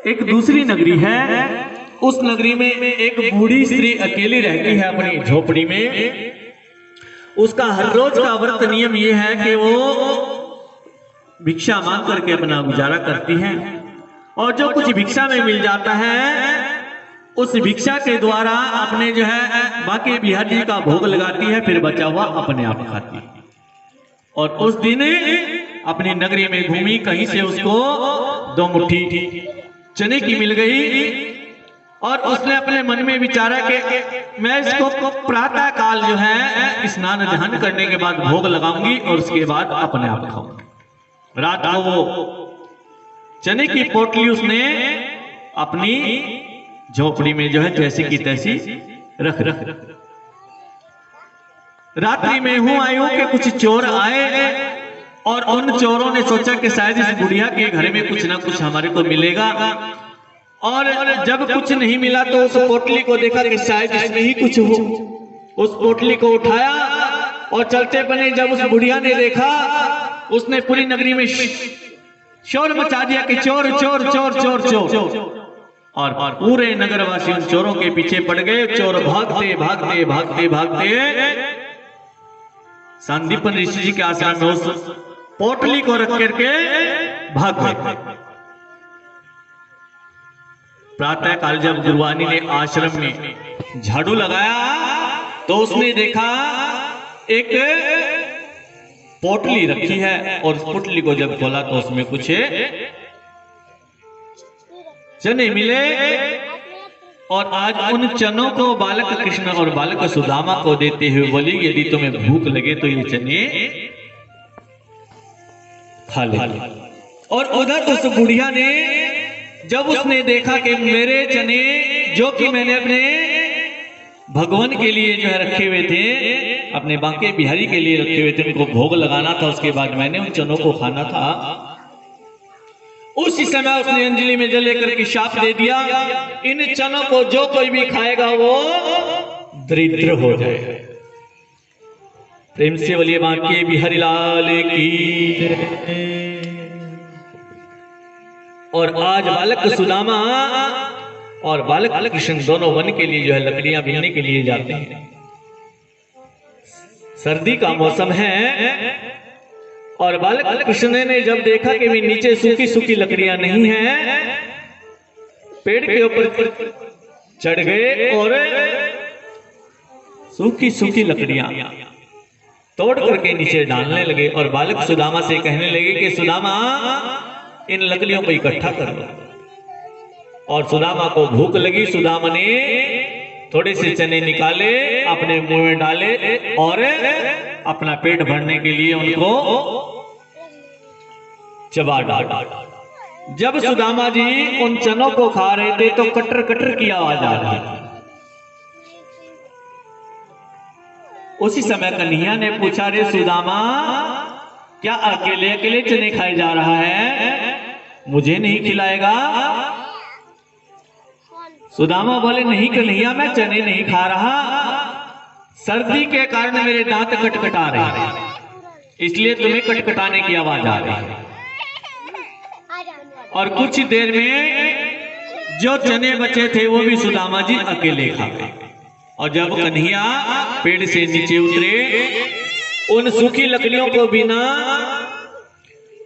एक दूसरी नगरी है उस नगरी में एक बूढ़ी स्त्री अकेली रहती है अपनी झोपड़ी में। उसका हर रोज का व्रत नियम यह है कि वो भिक्षा मांग करके अपना गुजारा करती है, और जो कुछ भिक्षा में मिल जाता है उस भिक्षा के द्वारा अपने जो है बाकी बिहारी जी का भोग लगाती है, फिर बचा हुआ अपने आप खाती है। और उस दिन अपनी नगरी में घूमी, कहीं से उसको 2 मुट्ठी चने की मिल गई, और उसने अपने मन में विचारा कि मैं इसको प्रातः काल जो है स्नान ध्यान करने के बाद भोग लगाऊंगी और उसके बाद अपने आप खाऊंगी। रात को वो चने की पोटली उसने अपनी झोपड़ी में जो है जैसी की तैसी रख। रात्रि में हूं आयु के कुछ चोर आए, और उन चोरों ने सोचा कि शायद इस बुढ़िया के घर में कुछ ना कुछ हमारे को मिलेगा, और जब कुछ नहीं मिला तो उस पोटली को देखा कि शायद इसमें ही कुछ हो। उस पोटली को उठाया और चलते बने। जब उस बुढ़िया ने देखा, उसने पूरी नगरी में शोर मचा दिया कि चोर चोर चोर चोर चोर, और पूरे नगरवासी उन चोरों के पीछे पड़ गए। चोर भागते भागते भागते भागते सांदीपन ऋषि जी के आश्रम में उस पोटली को रख करके भाग गए। प्रातः काल जब गुरुवानी ने आश्रम में झाड़ू लगाया तो उसने देखा एक पोटली रखी है, और उस पोटली को जब खोला तो उसमें कुछ चने मिले। और आज उन चनों को बालक कृष्ण और बालक सुदामा को देते हुए बोली, यदि तुम्हें भूख लगे तो ये चने खा ले। और उधर उस बुढ़िया ने जब उसने देखा कि मेरे चने जो कि मैंने अपने भगवान के लिए जो है रखे हुए थे, अपने बांके बिहारी के लिए रखे हुए थे, उनको भोग लगाना था, उसके बाद मैंने उन चनों को खाना था, उसी समय उसने अंजलि में जल लेकर के शाप दे दिया, इन चनों को जो कोई भी खाएगा वो दरिद्र हो जाएगा। प्रेम से बोलिए बांके बिहारी लाल की। और आज बालक सुदामा और बालक कृष्ण दोनों वन के लिए जो है लकड़ियां बीनने के लिए जाते हैं। सर्दी का मौसम है, और बालक कृष्ण ने जब देखा कि भी नीचे सूखी सूखी लकड़ियां नहीं हैं, पेड़ के ऊपर चढ़ गए और सूखी सूखी लकड़ियां तोड़ करके नीचे डालने लगे। और बालक सुदामा से कहने लगे कि सुदामा इन लकड़ियों को इकट्ठा कर लो। और सुदामा को भूख लगी, सुदामा ने थोड़े से चने निकाले, अपने मुंह में डाले और अपना पेट भरने के लिए उनको चबा डाला। जब सुदामा जी उन चनों को खा रहे थे तो कटर कटर की आवाज आ रही थी। उसी समय कन्हैया ने पूछा, रे सुदामा क्या अकेले अकेले चने खाए जा रहा है, मुझे नहीं खिलाएगा? सुदामा बोले, नहीं कन्हैया, मैं चने नहीं खा रहा, सर्दी के कारण मेरे दांत कटकटा रहे हैं, इसलिए तुम्हें कटकटाने की आवाज आ रही है। और कुछ देर में जो चने बचे थे वो भी सुदामा जी अकेले खा गए। और जब कन्हैया पेड़ से नीचे उतरे, उन सूखी लकड़ियों को बीना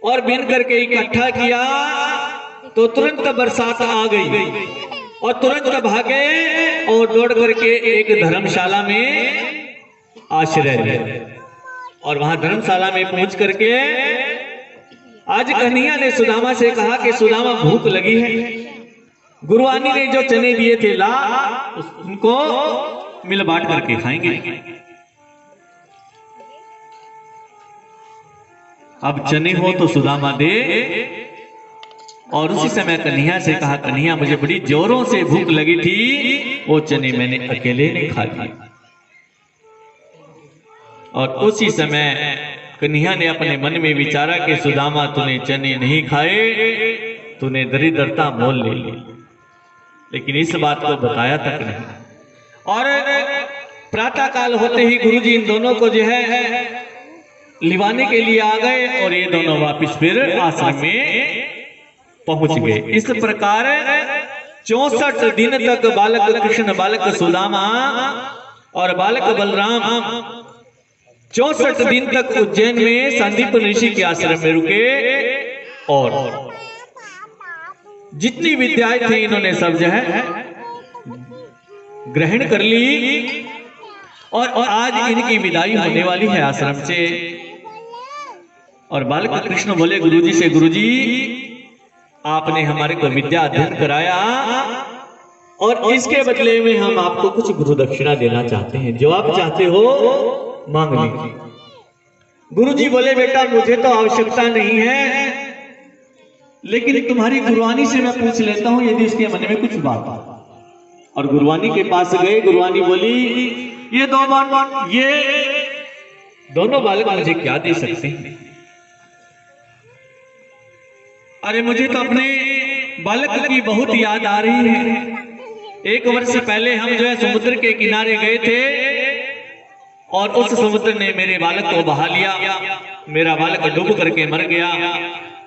और बीन करके इकट्ठा किया तो तुरंत बरसात आ गई और तुरंत भागे और दौड़ करके एक धर्मशाला में आश्रय लिया। और वहां धर्मशाला में पहुंच करके आज कन्हैया ने सुदामा से कहा कि सुदामा भूख लगी है, गुरुवानी ने जो चने दिए थे ला, उनको मिल बांट करके खाएंगे। अब चने हो तो सुदामा दे। और उसी समय कन्हैया से कहा, कन्हैया मुझे बड़ी जोरों से भूख लगी थी, वो चने मैंने अकेले नहीं खा लिए। और उसी समय कन्हैया ने अपने मन में विचारा कि सुदामा तूने चने नहीं खाए, तूने दरिद्रता मोल ले ली, लेकिन इस बात को बताया तक नहीं। और प्रातः काल होते ही गुरुजी इन दोनों को जो है लिवाने के लिए आ गए और ये दोनों वापस फिर आश्रम में पहुंच गए। इस प्रकार 64 दिन तक बालक कृष्ण, बालक सुदामा और बालक बलराम 64 दिन तक उज्जैन में संदीप ऋषि के आश्रम में रुके और जितनी विद्याएं थी इन्होंने सब जो है ग्रहण कर ली और आज इनकी विदाई होने वाली है आश्रम से। और बालक कृष्ण बोले गुरुजी से, गुरुजी आपने हमारे को विद्या अध्ययन कराया और इसके बदले में हम आपको कुछ गुरु दक्षिणा देना चाहते हैं, जो आप चाहते हो मांग लीजिए। गुरुजी बोले बेटा मुझे तो आवश्यकता नहीं है, लेकिन तुम्हारी गुरुवानी से मैं पूछ लेता हूं यदि उसके मन में कुछ बात है। और गुरुवानी के पास गए, गुरुवानी बोली ये दोनों बालक मुझे क्या दे सकते हैं? अरे मुझे तो अपने बालक की बहुत याद आ रही है। 1 वर्ष पहले हम जो है समुद्र के किनारे गए थे और उस समुद्र ने मेरे बालक को बहा लिया। मेरा बालक डूब करके मर गया।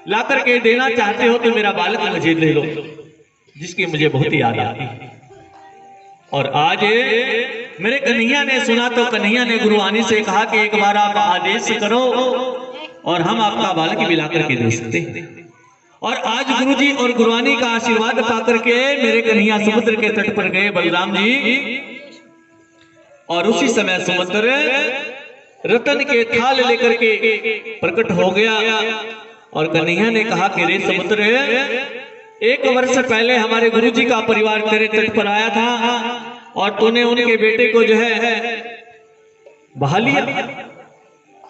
ला करके देना चाहते हो तो मेरा बालक मुझे दे लो, जिसकी मुझे बहुत याद आती है। और आज मेरे कन्हैया ने सुना तो कन्हैया ने गुरुवानी से कहा कि एक बार आप आदेश करो और हम आपका बालक भी ला करके दे सकते हैं। और आज गुरुजी और गुरुवानी का आशीर्वाद पाकर के मेरे कन्हैया समुद्र के तट पर गए बलराम जी। और उसी समय समुद्र रतन के थाल लेकर के प्रकट हो गया और कन्हैया ने कहा कि रे समुद्र, 1 वर्ष पहले हमारे गुरुजी का परिवार तेरे तट पर आया था और तूने उनके बेटे को जो है बहा लिया।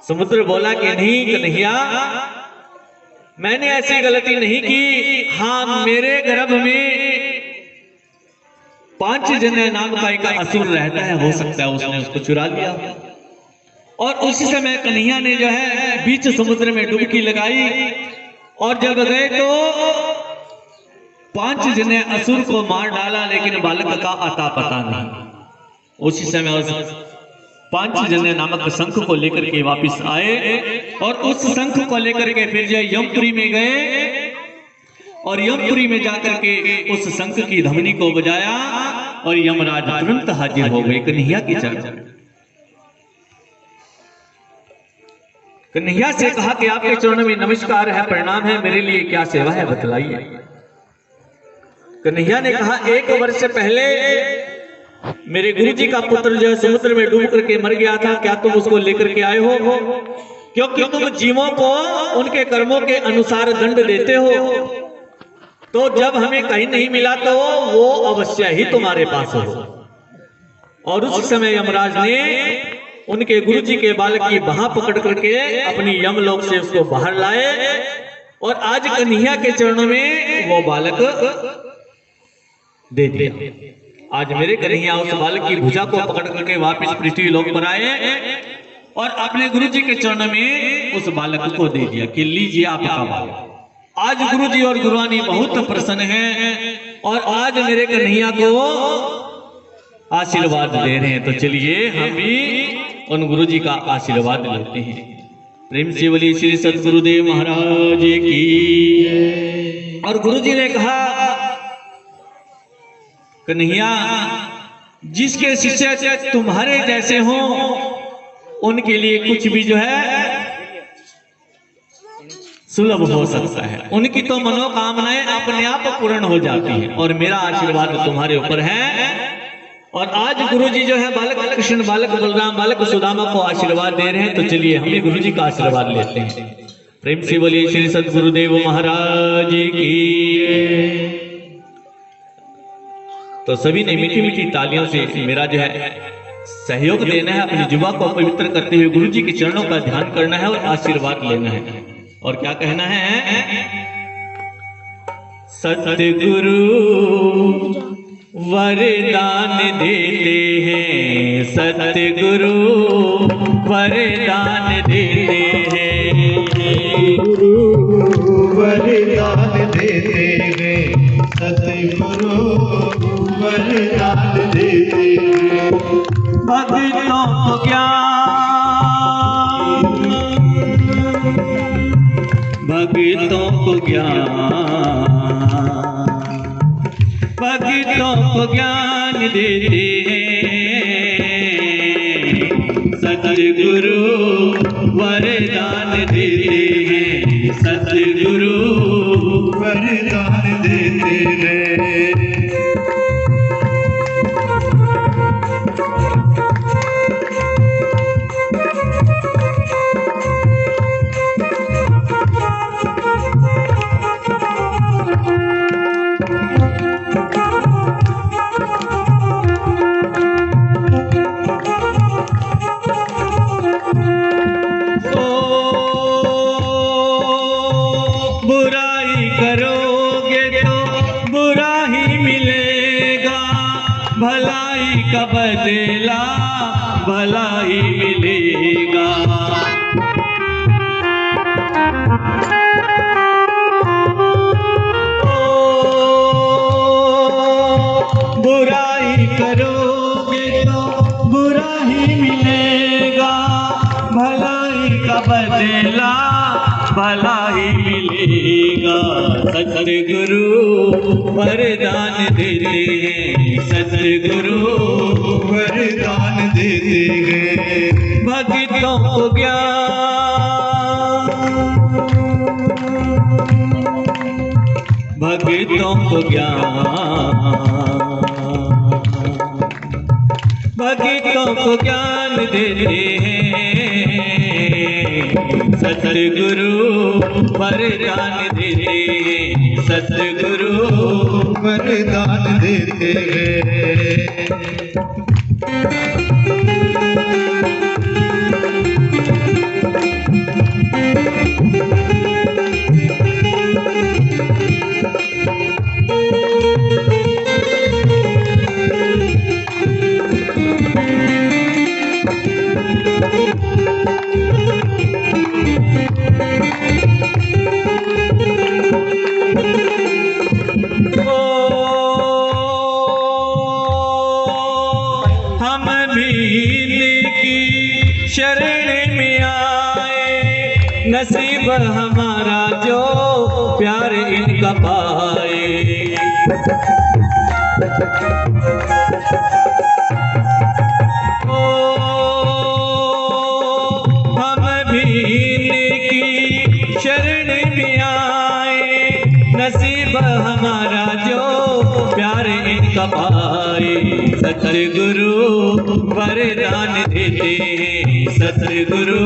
समुद्र बोला कि नहीं कन्हैया, मैंने ऐसी गलती नहीं की। हाँ, मेरे गर्भ में 5 जने नाम का एक असुर रहता है, हो सकता है उसने उसको चुरा लिया। और उसी समय कन्हैया ने जो है बीच समुद्र में डुबकी लगाई और जब गए तो 5 जने असुर को मार डाला, लेकिन बालक का अता पता नहीं। उसी समय उस 5 जने नामक शंख को लेकर के वापिस आए और उस शंख को लेकर के फिर जो यमपुरी में गए और यमपुरी में जाकर के उस शंख की ध्वनि को बजाया और यमराज तुरंत हाजिर हो गए कन्हैया के चरण में। कन्हैया से कहा कि आपके चरणों में नमस्कार है, प्रणाम है, मेरे लिए क्या सेवा है बतलाइए। कन्हैया ने कहा 1 वर्ष पहले मेरे गुरुजी का पुत्र जो है समुद्र में डूब करके मर गया था, क्या तुम उसको लेकर के आए हो? क्योंकि तुम जीवों को उनके कर्मों के अनुसार दंड देते हो, तो जब हमें कहीं नहीं मिला तो वो अवश्य ही तुम्हारे पास हो। और उस समय यमराज ने उनके गुरुजी के बालक की बाह पकड़ करके अपनी यमलोक से उसको बाहर लाए और आज कन्हैया के चरणों में वो बालक दे दिया। आज मेरे कन्हैया उस बालक की भुजा को पकड़ करके वापस पृथ्वी लोक पर आए और अपने गुरुजी के चरणों में उस बालक को दे दिया कि लीजिए आपका बालक। आज गुरुजी और गुरुवानी बहुत प्रसन्न हैं और आज मेरे कन्हैया को आशीर्वाद दे रहे हैं। तो चलिए हम भी उन गुरुजी का आशीर्वाद लेते हैं। प्रेम से बोलिए श्री सतगुरुदेव महाराज की। और गुरुजी ने कहा कन्हैया, जिसके शिष्य तुम्हारे जैसे हो उनके लिए कुछ भी जो है सुलभ हो सकता है। उनकी तो मनोकामनाएं अपने आप पूर्ण हो जाती हैं और मेरा आशीर्वाद तुम्हारे ऊपर है। और आज गुरुजी जो है बालक कृष्ण, बालक बलराम, बालक सुदामा को आशीर्वाद दे रहे हैं। तो चलिए हम भी गुरुजी का आशीर्वाद लेते हैं। प्रेम से बोलिए श्री सतगुरुदेव महाराज की। तो सभी ने मीठी मीठी तालियों से मेरा जो है सहयोग देना है, अपनी जुबा को पवित्र करते हुए गुरुजी के चरणों का ध्यान करना है और आशीर्वाद लेना है। और क्या कहना है? सतगुरु वरदान देते हैं, सतगुरु वरदान देते हैं, गुरु वरदान देते हैं, सतगुरु वरदान देते हैं। भक्तों को ज्ञान, भक्तों को ज्ञान, को ज्ञान देते हैं, सतगुरु वरदान देते हैं, सतगुरु वरदान देते हैं। बुराई करोगे तो बुरा ही मिलेगा, भलाई का बदला भला ही मिलेगा। बुराई करोगे तो बुरा ही मिलेगा, भलाई का बदला भला ही मिलेगा। सतगुरु वरदान देते हैं, सतगुरु वरदान देते हैं। भक्तों को ज्ञान, भक्तों को ज्ञान, भक्तों को ज्ञान देते हैं, सतगुरु वरदान देते हैं, सतगुरु वरदान देते हैं। हम भी इनकी शरण में आए, नसीब हमारा जो प्यार इनका पाए। हम भी इनकी शरण में आए, नसीब हमारा जो प्यार इनका पाए। सतगुरु वरदान देते हैं, सतगुरु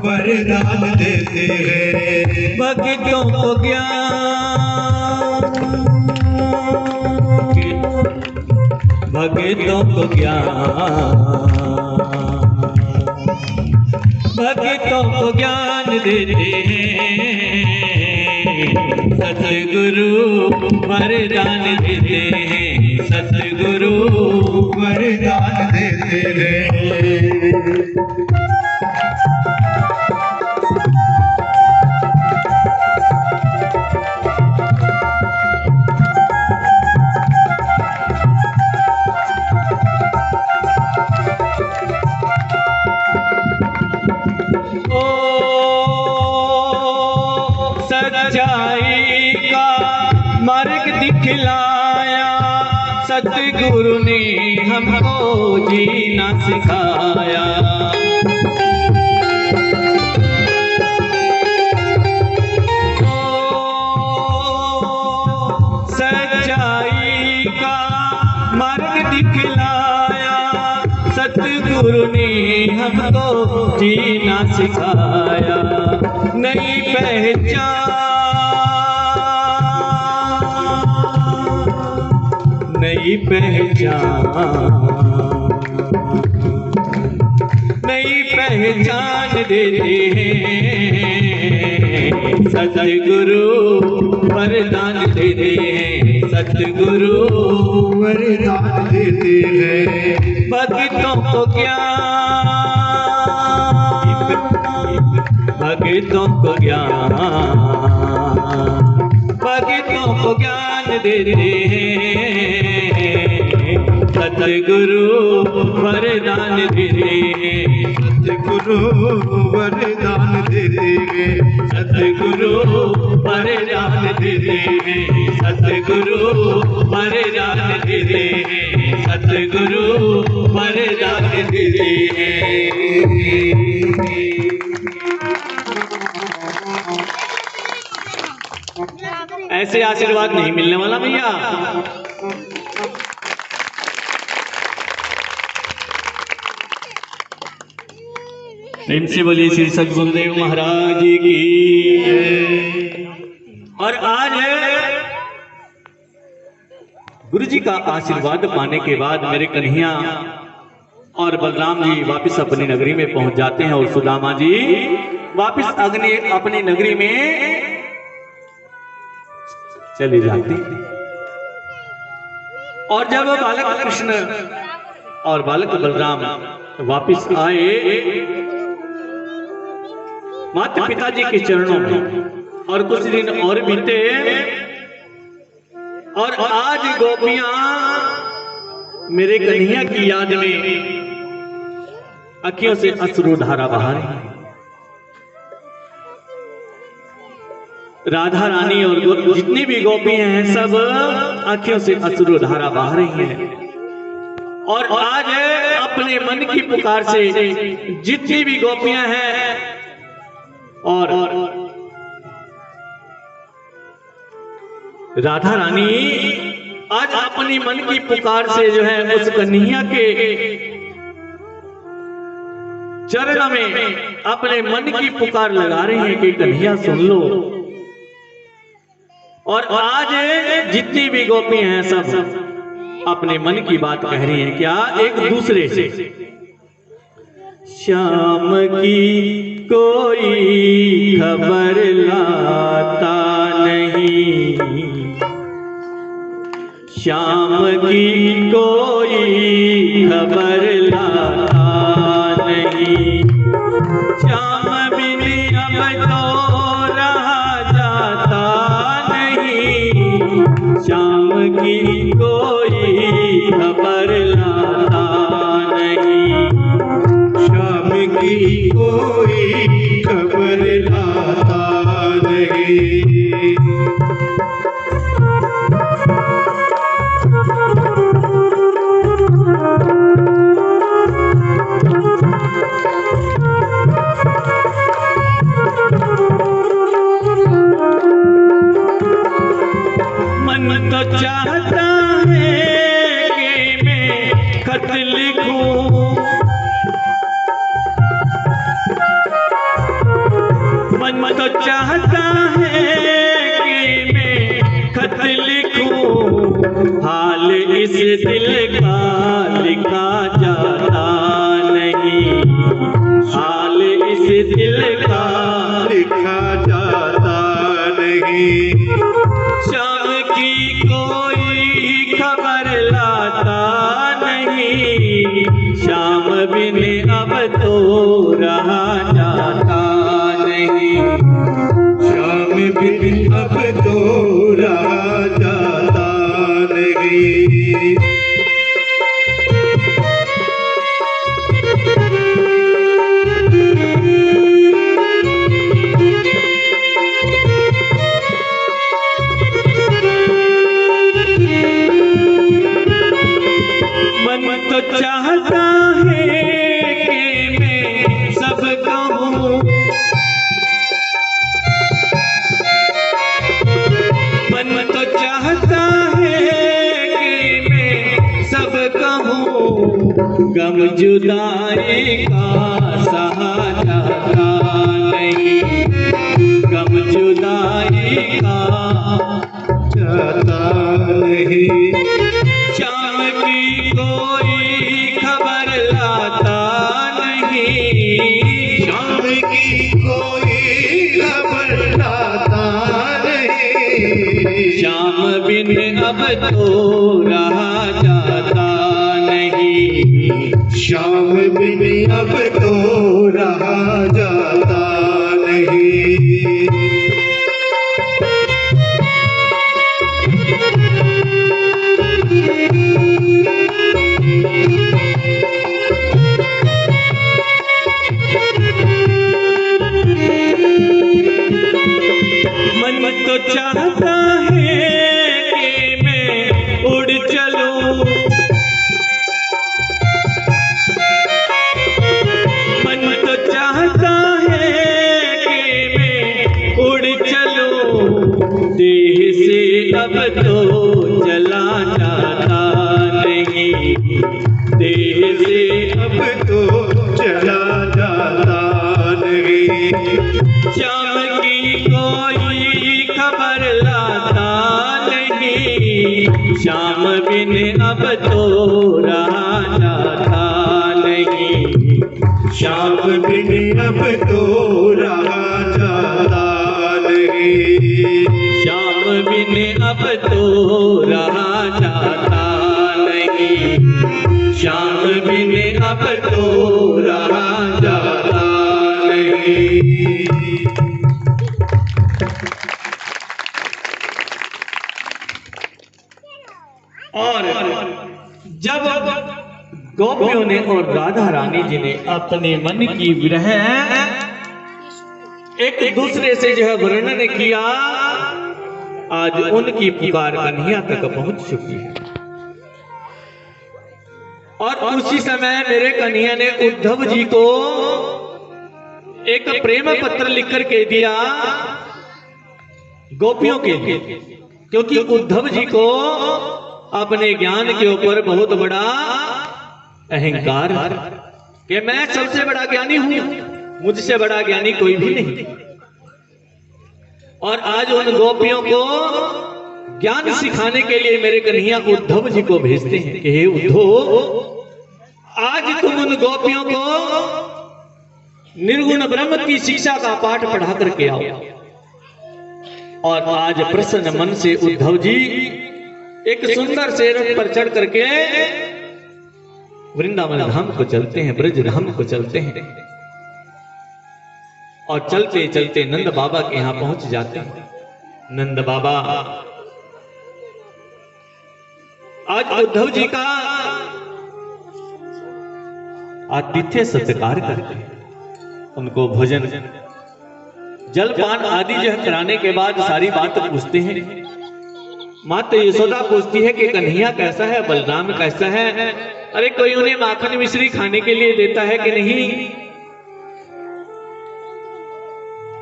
वरदान देते हैं। भक्तों को ज्ञान, भक्तों को ज्ञान, भक्तों को ज्ञान देते हैं, सतगुरु वरदान देते हैं, सतगुरु वरदान देते हैं। सच्चाई का मार्ग दिखलाया, सतगुरु ने हमको जीना सिखाया। सच्चाई का मार्ग दिखलाया, सतगुरु ने हमको जीना सिखाया। नई पहचान, नई पहचान, नई पहचान देते हैं, सतगुरु वरदान देते हैं, सतगुरु वरदान देते हैं। भक्तों को ज्ञान, भक्तों को ज्ञान, भक्तों को ज्ञान देते हैं, सतगुरु वरदान देते हैं, सतगुरु वरदान देते हैं, सतगुरु वरदान देते हैं, सतगुरु वरदान देते हैं, सतगुरु वरदान देते हैं। ऐसे आशीर्वाद नहीं मिलने वाला भैया। इनसे बोलिए श्री सद्गुरुदेव महाराज की। और आज गुरु जी का आशीर्वाद पाने के बाद मेरे कन्हैया और बलराम जी वापस अपनी नगरी में पहुंच जाते हैं और सुदामा जी वापस अपनी नगरी में चले जाते हैं। और जब बालक कृष्ण और बालक बलराम वापस आए माता पिताजी के चरणों में, और कुछ दिन और बीते और आज गोपियां मेरे कन्हैया की याद में अखियों से अश्रुधारा बहा रही हैं। राधा रानी और जितनी भी गोपियां हैं सब आंखों से अश्रुधारा बहा रही हैं। और आज अपने मन की पुकार से जितनी भी गोपियां हैं और राधा रानी आज अपनी मन की पुकार से जो है उस कन्हैया के चरण में अपने मन की पुकार लगा रही हैं कि कन्हैया सुन लो। और आज जितनी भी गोपियां हैं सब अपने मन की बात कह रही हैं, क्या एक दूसरे से। श्याम की कोई खबर लाता नहीं, श्याम की कोई खबर लाता नहीं, श्याम बिन अब तो रहा जाता नहीं, श्याम की कोई खबर लाता नहीं, श्याम की कोई खबर लाता नहीं। मन तो चाहता है कि मैं खत लिखूं, मन तो चाहता है कि मैं खत लिखूं, हाल इस दिल का लिखा जाता नहीं, हाल इस दिल का लिखा जाता नहीं, श्याम की कोई खबर लाता नहीं, श्याम बिन अब तो रहा जाता नहीं, श्याम बिन अब तो रहा जाता नहीं। मन तो चाहता है कि मैं सब कहूँ, मन तो चाहता है कि मैं सब कहूँ, गम जुदाई का सहा जाता नहीं, गम जुदाई का जाता नहीं, श्याम की कोई खबर लाता नहीं, श्याम की कोई खबर लाता नहीं, श्याम बिन अब तो रहा जाता नहीं, श्याम बिन अब तो रहा जाता नहीं। श्याम बिन अब तो रहा जाता नहीं, श्याम बिन अब तो रहा जाता नहीं, श्याम बिन अब तो रहा जाता नहीं, श्याम बिन अब तो रहा जाता नहीं। और जब गोपियों ने और राधा रानी जी ने अपने मन की विरह एक दूसरे से जो है वर्णन किया, आज उनकी पुकार कन्हैया तक पहुंच चुकी है। और उसी समय मेरे कन्हैया ने उद्धव जी को एक प्रेम पत्र लिख करके दिया गोपियों के लिए, क्योंकि उद्धव जी को अपने ज्ञान के ऊपर बहुत बड़ा अहंकार है कि मैं सबसे बड़ा ज्ञानी हूं, मुझसे बड़ा ज्ञानी कोई भी नहीं। और आज उन गोपियों को ज्ञान सिखाने के लिए मेरे कन्हैया उद्धव जी को भेजते हैं कि हे उद्धव, आज तुम उन गोपियों को निर्गुण ब्रह्म की शिक्षा का पाठ पढ़ा करके आओ। और आज प्रसन्न मन से उद्धव जी एक सुंदर से रथ पर चढ़ करके वृंदावन धाम को चलते हैं, ब्रज धाम को चलते हैं। और चलते चलते नंद बाबा के यहां पहुंच जाते हैं। नंद बाबा आज उद्धव जी का आतिथ्य सत्कार करते हैं, उनको भोजन जलपान आदि जो है कराने के बाद सारी बात पूछते हैं। माता यशोदा पूछती है कि कन्हैया कैसा है, बलराम कैसा है, अरे कोई उन्हें माखन मिश्री खाने के लिए देता है कि नहीं।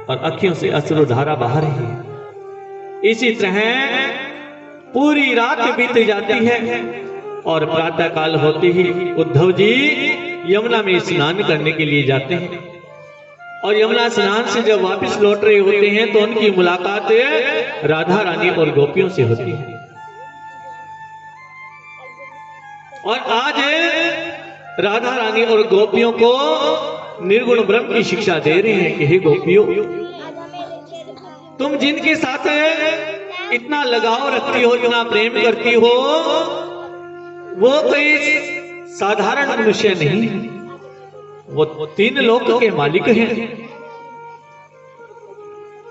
और अखियों से अश्रुधारा बहा रही है। इसी तरह पूरी रात बीत जाती है और प्रातः काल होते ही उद्धव जी यमुना में स्नान करने के लिए जाते हैं। और यमुना स्नान से जब वापस लौट रहे होते हैं तो उनकी मुलाकात राधा रानी और गोपियों से होती है। और आज राधा रानी और गोपियों को निर्गुण ब्रह्म की शिक्षा दे रहे हैं कि हे गोपियों, तुम जिनके साथ इतना लगाव रखती हो, इतना प्रेम करती हो, वो कोई साधारण मनुष्य नहीं, वो 3 लोक के मालिक हैं।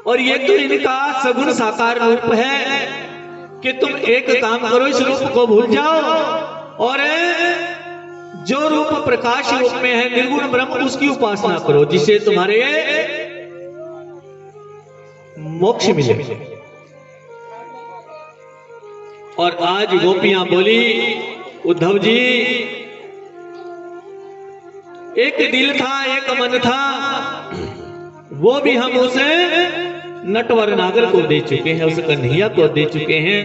और ये तो इनका सगुण साकार रूप है कि तुम एक काम करो, इस रूप को भूल जाओ और जो रूप प्रकाश रूप में है निर्गुण ब्रह्म, उसकी उपासना करो, जिससे तुम्हारे मोक्ष मिले। और आज गोपियां बोली, उद्धव जी, एक दिल था, एक मन था, वो भी हम उसे नटवर नागर को दे चुके हैं, उस कन्हैया को दे चुके हैं।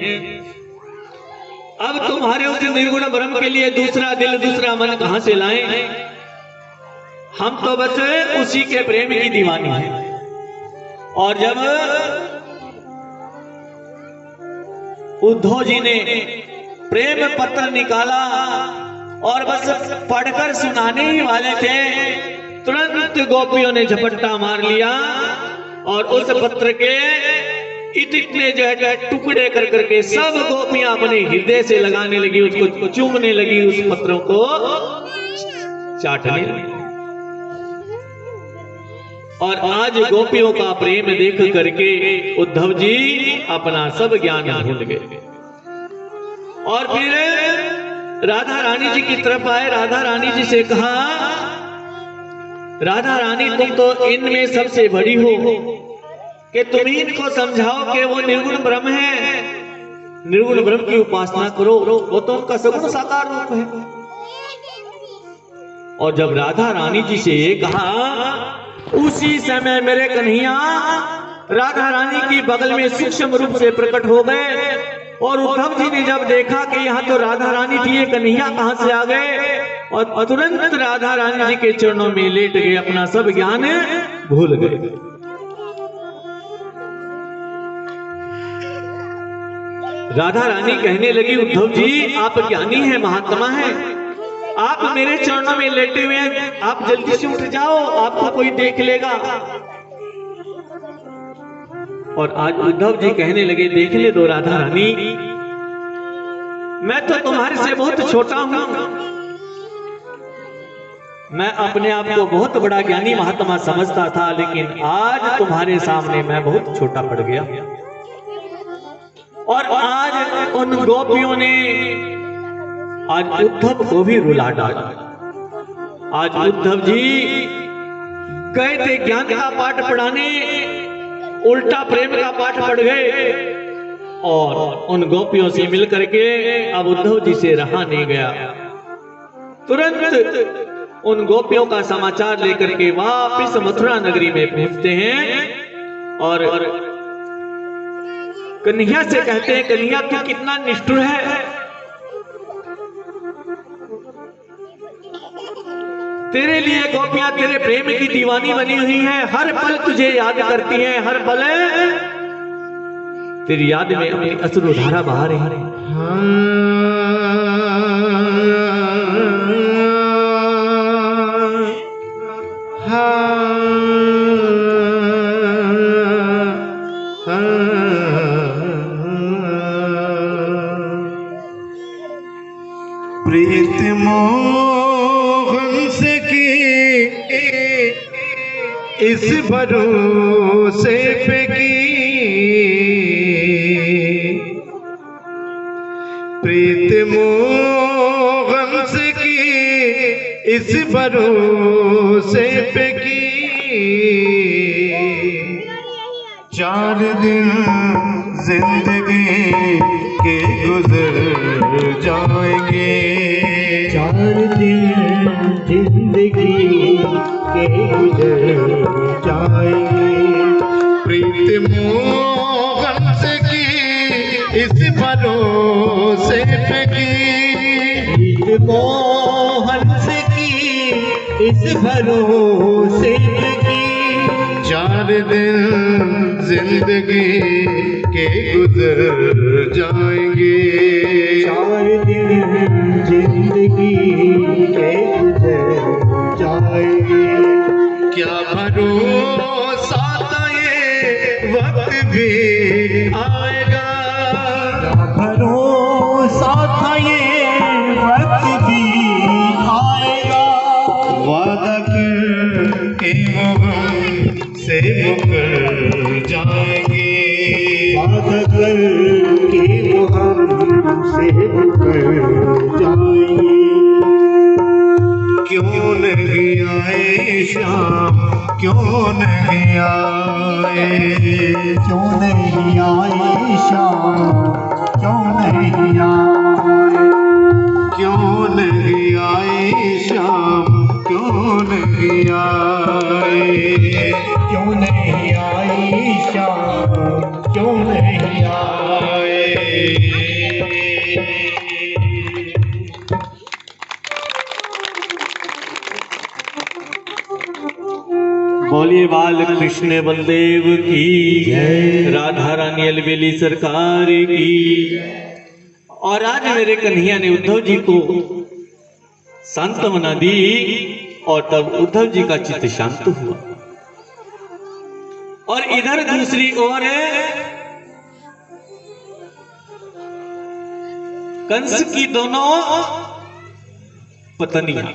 अब तुम्हारे उस निर्गुण ब्रह्म के लिए दूसरा दिल, दूसरा मन कहां से लाएं? हम तो बस उसी के प्रेम की दीवानी है। और जब उद्धव जी ने प्रेम पत्र निकाला और बस पढ़कर सुनाने ही वाले थे, तुरंत गोपियों ने झपट्टा मार लिया और उस पत्र के इतने जो है टुकड़े कर करके सब गोपियां अपने हृदय से लगाने लगी, उसको चूमने लगी, उस पत्रों को चाटने लगी। और आज गोपियों का प्रेम देख करके उद्धव जी अपना सब ज्ञान भूल गए। और फिर राधा रानी जी की तरफ आए, राधा रानी जी से कहा, राधा रानी तुम तो इनमें सबसे बड़ी हो, कि तुम इनको समझाओ कि वो निर्गुण ब्रह्म है, निर्गुण ब्रह्म की उपासना करो, वो तो उनका सगुण साकार रूप है। और जब राधा रानी जी से ये कहा, उसी समय मेरे कन्हैया राधा रानी की बगल में सूक्ष्म रूप से प्रकट हो गए। और उद्धव जी ने जब देखा कि यहाँ तो राधा रानी थी, ये कन्हैया कहां से आ गए, और तुरंत राधा रानी जी के चरणों में लेट गए, अपना सब ज्ञान भूल गए। राधा रानी कहने लगी, उद्धव जी आप ज्ञानी हैं, महात्मा हैं, आप मेरे चरणों में लेटे हुए हैं, आप जल्दी से उठ जाओ, आपको कोई देख लेगा। और आज उद्धव जी कहने लगे, देख ले दो राधा रानी, मैं तो तुम्हारे से बहुत छोटा हूं, मैं अपने आप को बहुत बड़ा ज्ञानी महात्मा समझता था, लेकिन आज तुम्हारे सामने मैं बहुत छोटा पड़ गया। और आज उन गोपियों ने आज उद्धव को भी रुला डाला। आज उद्धव जी गए थे ज्ञान का पाठ पढ़ाने, उल्टा प्रेम का पाठ पढ़ गए, और उन गोपियों से मिलकर के अब उद्धव जी से रहा नहीं गया। तुरंत उन गोपियों का समाचार लेकर के वापिस मथुरा नगरी में पहुंचते हैं और कन्हैया से कहते हैं, कन्हैया तू कितना निष्ठुर है, तेरे लिए गोपियां तेरे प्रेम की दीवानी बनी हुई हैं, हर पल तुझे याद करती हैं, हर पल तेरी याद में अपनी अश्रुधारा बहा रही है। प्रीत मोहन से की इस भरोसे पे की, प्रीत मोहन से की इस भरोसे पे की, 4 दिन जिंदगी के गुजर जाएंगे, 4 दिन जिंदगी के गुजर जाएंगे। प्रीत मोहन से की इस भरोसे पे की, प्रीत मोहन से की इस भरोसे पे की, 4 दिन जिंदगी के गुजर जाएंगे, 4 दिन जिंदगी के गुजर जाएंगे। क्या भरोसा था ये वक्त भी आएगा, क्या भरोसा था ये वक्त भी आएगा, वादा करके वो हमसे मुकर जाएंगे, वादा करके वो हमसे मुकर जाएंगे। क्यों नहीं आए शाम, क्यों नहीं आए, क्यों नहीं आए शाम, क्यों नहीं आए, क्यों नहीं आए शाम, क्यों नहीं आए, क्यों नहीं आए शाम, क्यों नहीं आए। बोलिए बाल कृष्ण बलदेव की जय, राधा रानी अलबेली सरकार की। और आज मेरे कन्हैया ने उद्धव जी को सांत्वना दी और तब उद्धव जी का चित्त शांत हुआ। और इधर दूसरी ओर कंस की दोनों पत्नियां,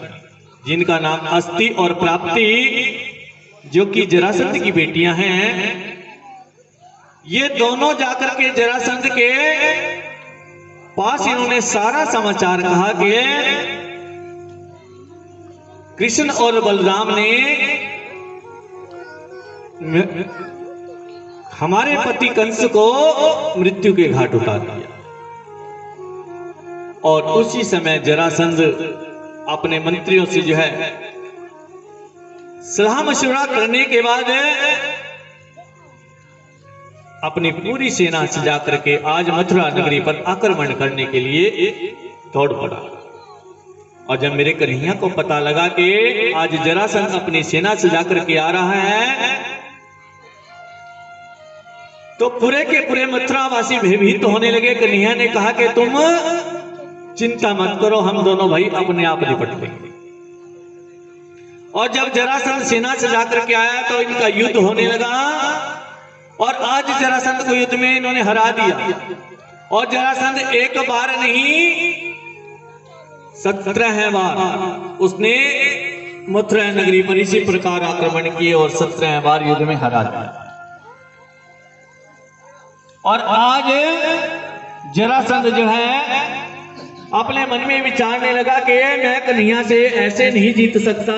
जिनका नाम अस्ति और प्राप्ति, जो कि जरासंध की बेटियां हैं, ये दोनों जाकर के जरासंध के पास इन्होंने सारा समाचार कहा कि कृष्ण और बलराम ने हमारे पति कंस को मृत्यु के घाट उतार दिया। और उसी समय जरासंध अपने मंत्रियों से जो है सलाह मशवरा करने के बाद अपनी पूरी सेना सजा करके आज मथुरा नगरी पर आक्रमण करने के लिए दौड़ पड़ा। और जब मेरे कन्हैया को पता लगा कि आज जरासंध अपनी सेना सजा करके आ रहा है, तो पूरे के पूरे मथुरावासी भयभीत होने लगे। कन्हैया ने कहा कि तुम चिंता मत करो, हम दोनों भाई अपने आप निपट लेंगे। और जब जरासंध सेना से जाकर के आया तो इनका युद्ध होने लगा, और आज जरासंध को युद्ध में इन्होंने हरा दिया। और जरासंध एक बार नहीं 17 बार उसने मथुरा नगरी पर इसी प्रकार आक्रमण किए और 17 बार युद्ध में हरा दिया। और आज जरासंध जो है अपने मन में विचारने लगा कि मैं कन्हैया से ऐसे नहीं जीत सकता,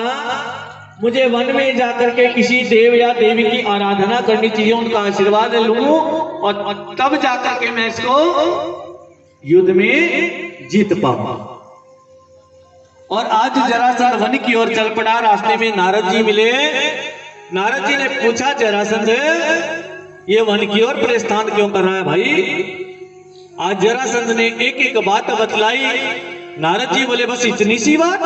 मुझे वन में जाकर के किसी देव या देवी की आराधना करनी चाहिए, उनका आशीर्वाद लूं और तब जाकर के मैं इसको युद्ध में जीत पाऊंगा। और आज जरासंध वन की ओर चल पड़ा। रास्ते में नारद जी मिले। नारद जी ने पूछा, जरासंध ये वन की ओर प्रस्थान क्यों कर रहा है भाई? आज जरासंध ने एक एक बात बतलाई। नारद जी बोले, बस इतनी सी बात?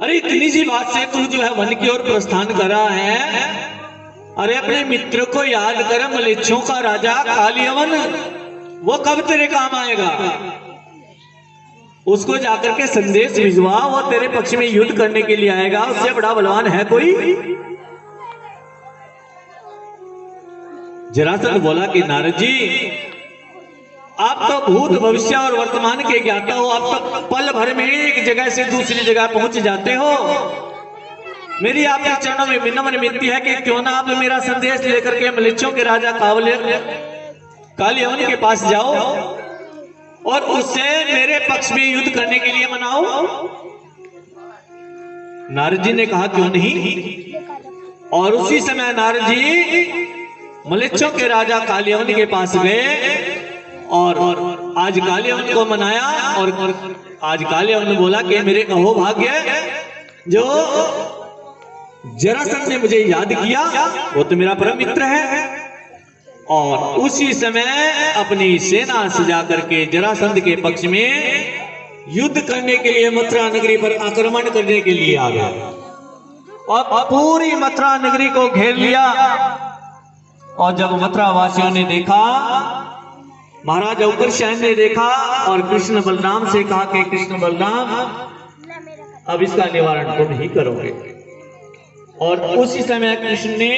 अरे इतनी सी बात से तू जो है वन की ओर प्रस्थान कर रहा है? अरे अपने मित्र को याद कर, मलेच्छों का राजा कालियवन, वो कब तेरे काम आएगा? उसको जाकर के संदेश भिजवा, वो तेरे पक्ष में युद्ध करने के लिए आएगा। उससे बड़ा बलवान है कोई? जरासंध बोला कि नारद जी, आप तो भूत भविष्य और वर्तमान के ज्ञाता हो, आप तो पल भर में एक जगह से दूसरी जगह पहुंच जाते हो। मेरी आपके चरणों में विनम्र विनती है कि क्यों ना आप मेरा संदेश लेकर के मलेच्छों के राजा कालियवन के पास जाओ और उससे मेरे पक्ष में युद्ध करने के लिए मनाओ। नारद जी ने कहा, क्यों नहीं। और उसी समय नारद जी मलेच्छों के राजा कालियवन के पास गए और आज कालियवन को मनाया। और आज कालियवन बोला कि मेरे अहो भाग्य, जो जरासंध ने मुझे याद किया, वो तो मेरा परम मित्र है। और उसी समय अपनी सेना सजा करके जरासंध के पक्ष में युद्ध करने के लिए मथुरा नगरी पर आक्रमण करने के लिए आ गया और पूरी मथुरा नगरी को घेर लिया। और जब मथुरा वासियों ने देखा, महाराज उग्रसेन ने देखा और कृष्ण बलराम से कहा कि कृष्ण बलराम, अब इसका निवारण तुम ही करोगे। और उसी समय कृष्ण ने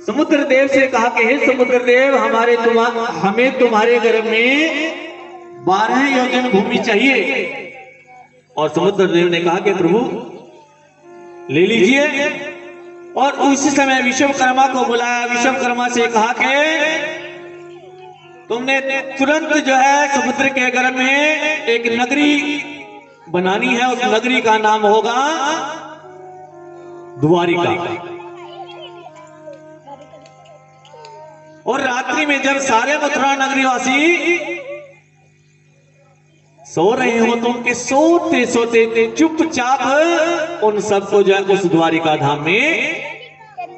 समुद्र देव से कहा कि हे समुद्र देव, हमें तुम्हारे गर्भ में 12 योजन भूमि चाहिए। और समुद्र देव ने कहा कि प्रभु ले लीजिए। और उसी समय विश्वकर्मा को बुलाया। विश्वकर्मा से कहा कि तुमने तुरंत जो है समुद्र के गर्भ में एक नगरी बनानी है, उस नगरी का नाम होगा द्वारिका। और रात्रि में जब सारे मथुरा नगरीवासी सो रहे हो तो उनके सोते सोते चुपचाप उन सबको जो है उस द्वारिका धाम में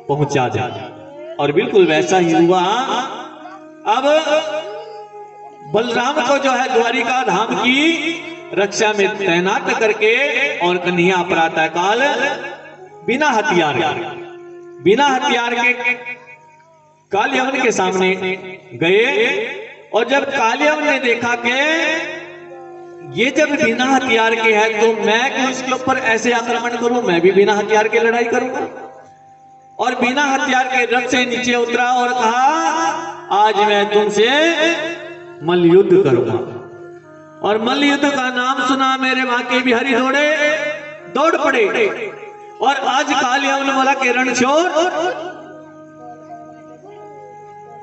पहुंचा जाए। और बिल्कुल वैसा ही हुआ। अब बलराम को जो है द्वारिका धाम की रक्षा में तैनात करके और कन्हैया प्रातः काल बिना हथियार के कालियवन के सामने गए। और जब कालियवन ने देखा कि ये जब बिना हथियार के है तो मैं क्यों इसके ऊपर ऐसे आक्रमण करूं, मैं भी बिना हथियार के लड़ाई करूंगा। और बिना हथियार के रथ से नीचे उतरा और कहा, आज मैं तुमसे मल्ल युद्ध करूंगा। और मल्ल युद्ध का नाम सुना मेरे बांके बिहारी दौड़ पड़े। और आज कालियवन बोला कि रणछोड़,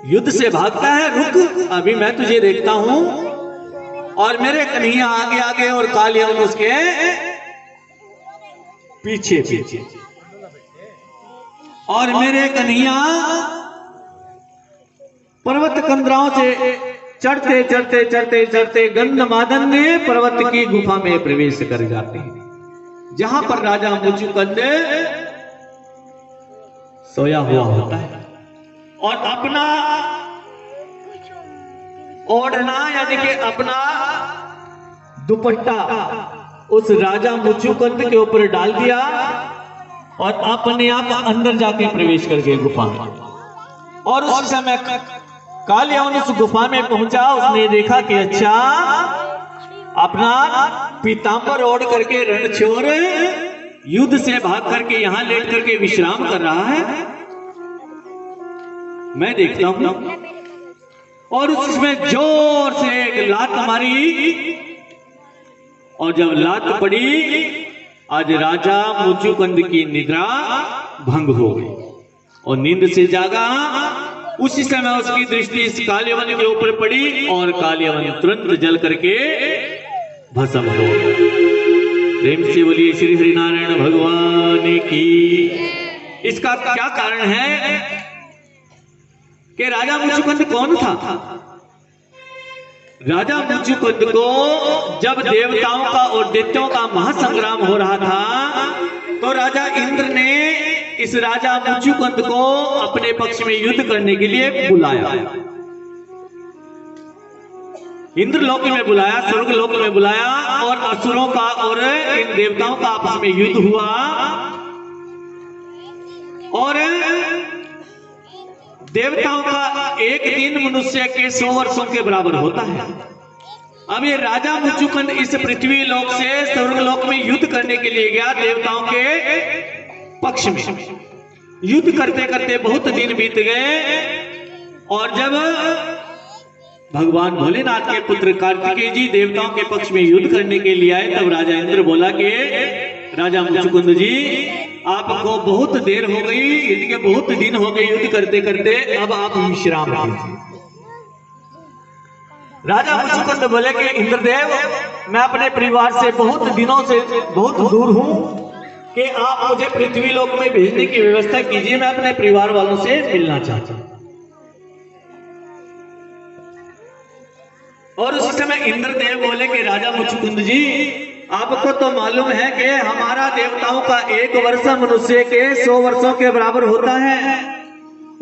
युद्ध से भागता है, रुक, अभी मैं तुझे देखता हूं। और मेरे कन्हैया आगे आगे और कालियवन उसके पीछे पीछे। और मेरे कन्हैया पर्वत कंदराओं से चढ़ते चढ़ते चढ़ते चढ़ते गंधमादन पर्वत की गुफा में प्रवेश कर जाते हैं, जहां पर राजा मुचुकुंद सोया हुआ होता है। और अपना ओढ़ना यानी कि अपना दुपट्टा उस राजा मुचुकुंद के ऊपर डाल दिया और अपने आप अंदर जाके प्रवेश कर गए गुफा में। और उस समय काल यवन उस गुफा में पहुंचा, उसने देखा कि अच्छा अपना पीतांबर ओढ़ करके रणछोर युद्ध से भाग करके यहां लेट करके विश्राम कर रहा है। मैं देखता हूं और उसमें जोर से एक लात मारी, और जब लात पड़ी आज राजा मुचुकुंद की निद्रा भंग हो गई और नींद से जागा। उसी समय उसकी दृष्टि इस कालियवन के ऊपर पड़ी और कालियवन तुरंत जल करके भस्म हो गया। प्रेम से बोलिए श्री हरिनारायण भगवान की। इसका क्या कारण है कि राजा मुचुकुंद कौन था? राजा मुचुकुंद को जब देवताओं का और दैत्यों का महासंग्राम हो रहा था तो राजा इंद्र ने इस राजा मुचुकुंद को अपने पक्ष में युद्ध करने के लिए बुलाया। इंद्रलोक में बुलाया, स्वर्गलोक में बुलाया और असुरों का और इन देवताओं का आपस में युद्ध हुआ। और देवताओं का एक दिन मनुष्य के 100 वर्षों के बराबर होता है। अब ये राजा मुचुकुंद इस पृथ्वी लोक से स्वर्गलोक में युद्ध करने के लिए गया देवताओं के पक्ष में। युद्ध करते करते बहुत दिन बीत गए और जब भगवान भोलेनाथ के पुत्र कार्तिकेय जी देवताओं के पक्ष में युद्ध करने के लिए आए, तब राजा इंद्र बोला कि राजा मुचुकुंद जी आपको बहुत देर हो गई, युद्ध के बहुत दिन हो गए युद्ध करते करते, अब आप विश्राम कीजिए। राजा मुचुकुंद बोले कि इंद्रदेव मैं अपने परिवार से बहुत दिनों से बहुत दूर हूं कि आप मुझे पृथ्वी लोक में भेजने की व्यवस्था कीजिए, मैं अपने परिवार वालों से मिलना चाहता हूं। और उस समय इंद्रदेव बोले कि राजा मुचुकुंद जी आपको तो मालूम है कि हमारा देवताओं का 1 वर्ष मनुष्य के 100 वर्षों के बराबर होता है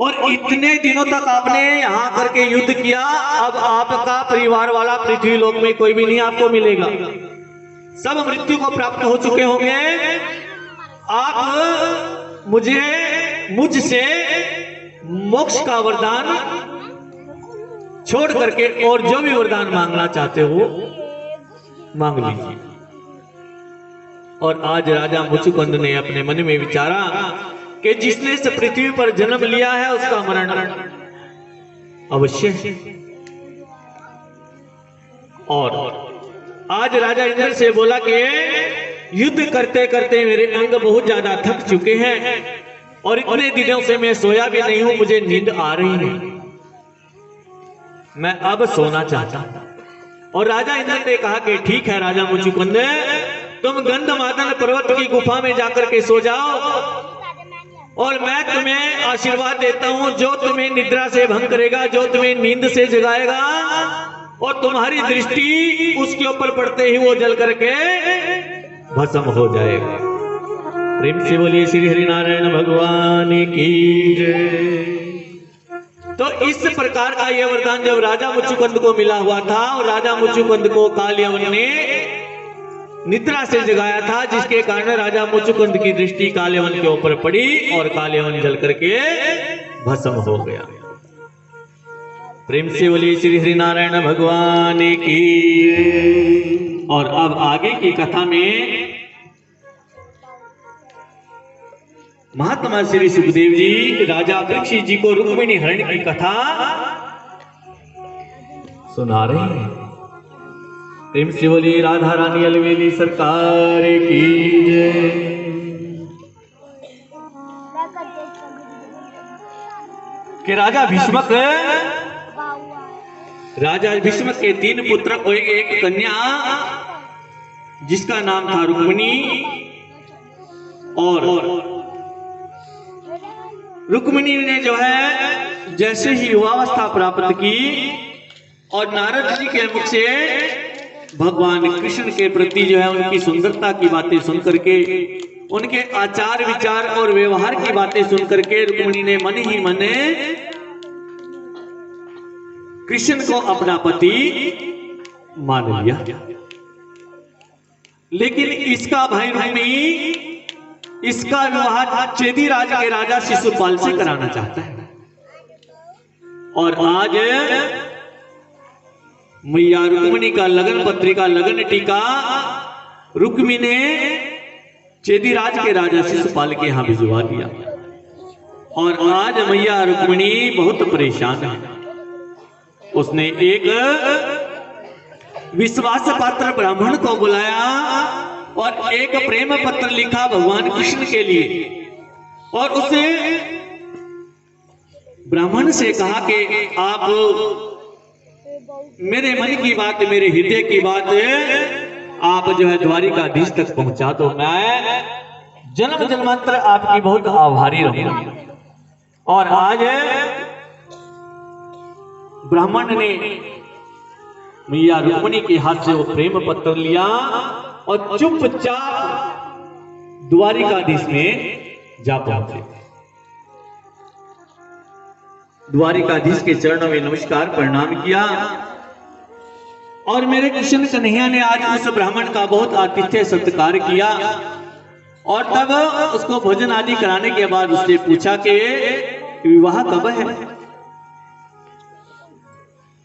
और इतने दिनों तक आपने यहाँ करके युद्ध किया, अब आपका परिवार वाला पृथ्वी लोक में कोई भी नहीं आपको मिलेगा, सब मृत्यु को प्राप्त हो चुके होंगे। आप मुझसे मोक्ष का वरदान छोड़ करके और जो भी वरदान मांगना चाहते हो मांग लीजिए। और आज राजा मुचुकुंद ने अपने मन में विचारा कि जिसने इस पृथ्वी पर जन्म लिया है उसका मरण अवश्य है। और आज राजा इंद्र से बोला कि युद्ध करते करते मेरे अंग बहुत ज्यादा थक चुके हैं और इतने दिनों से मैं सोया भी नहीं हूं, मुझे नींद आ रही है, मैं अब सोना चाहता हूं। और राजा इंद्र ने कहा कि ठीक है राजा मुचुकुंद, तुम गंधमादन पर्वत की गुफा में जाकर के सो जाओ और मैं तुम्हें आशीर्वाद देता हूं, जो तुम्हें निद्रा से भंग करेगा, जो तुम्हें नींद से जगाएगा और तुम्हारी दृष्टि उसके ऊपर पड़ते ही वो जल करके भस्म हो जाएगा। प्रेम से बोलिए श्री हरिनारायण भगवान की जय। तो इस प्रकार का यह वरदान जब राजा मुचुकुंद को मिला हुआ था और राजा मुचुकुंद को कालियवन ने निद्रा से जगाया था, जिसके कारण राजा मुचुकुंद की दृष्टि कालियवन के ऊपर पड़ी और कालियवन जल करके भस्म हो गया। प्रेम से बोलिए श्री हरिनारायण भगवान की। और अब आगे की कथा में महात्मा श्री सुखदेव जी राजा परीक्षित जी को रुक्मिणी हरण की कथा सुना रहे हैं। प्रेम से बोलिए राधा रानी अलवेली सरकार की जय। कि राजा भीष्मक के 3 पुत्र और एक कन्या जिसका नाम था रुक्मिणी। और रुक्मिणी ने जो है जैसे ही युवावस्था प्राप्त की और नारद जी के मुख से भगवान कृष्ण के प्रति जो है उनकी सुंदरता की बातें सुन करके, उनके आचार विचार और व्यवहार की बातें सुन करके रुक्मिणी ने मन ही मन कृष्ण को अपना पति मान लिया। लेकिन इसका भाई रुक्मी इसका विवाह चेदी राज के राजा शिशुपाल से कराना चाहता है। और आज मैया रुक्मिणी का लगन पत्रिका, लगन टीका रुक्मी ने चेदीराज के राजा शिशुपाल के यहां भिजवा दिया। और आज मैया रुक्मिणी बहुत परेशान है। उसने एक विश्वास पात्र ब्राह्मण को बुलाया और एक प्रेम पत्र लिखा भगवान कृष्ण के लिए, और उसे ब्राह्मण से कहा कि आप मेरे मन की बात, मेरे हृदय की बात आप जो है द्वारिकाधीश तक पहुंचा दो। मैं जन्म जन्मांतर आपकी बहुत आभारी रहूंगा। और आज ब्राह्मण ने मैया रुक्मिणी के हाथ से वो प्रेम पत्र लिया और चुपचाप द्वारिकाधीश में जा पहुंचे। द्वारिकाधीश के चरणों में नमस्कार प्रणाम किया। और मेरे कृष्ण कन्हैया ने आज उस ब्राह्मण का बहुत आतिथ्य सत्कार किया। और तब उसको भोजन आदि कराने के बाद उससे पूछा कि विवाह कब है।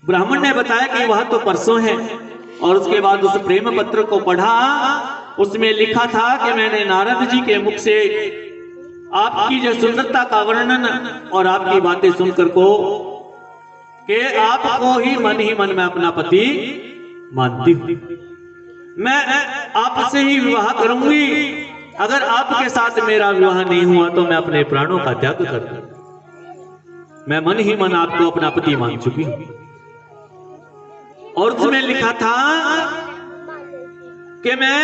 ब्राह्मण ने बताया कि विवाह तो परसों है। और उसके बाद उस प्रेम पत्र को पढ़ा। उसमें लिखा था कि मैंने नारद जी के मुख से आपकी जो सुंदरता का वर्णन और आपकी बातें सुनकर को कि आपको ही मन में अपना पति मानती हूं। मैं आपसे ही विवाह करूंगी। अगर आपके साथ मेरा विवाह नहीं हुआ तो मैं अपने प्राणों का त्याग कर दूं। मैं मन ही मन आपको अपना पति मान चुकी हूं। और उसमें लिखा था कि मैं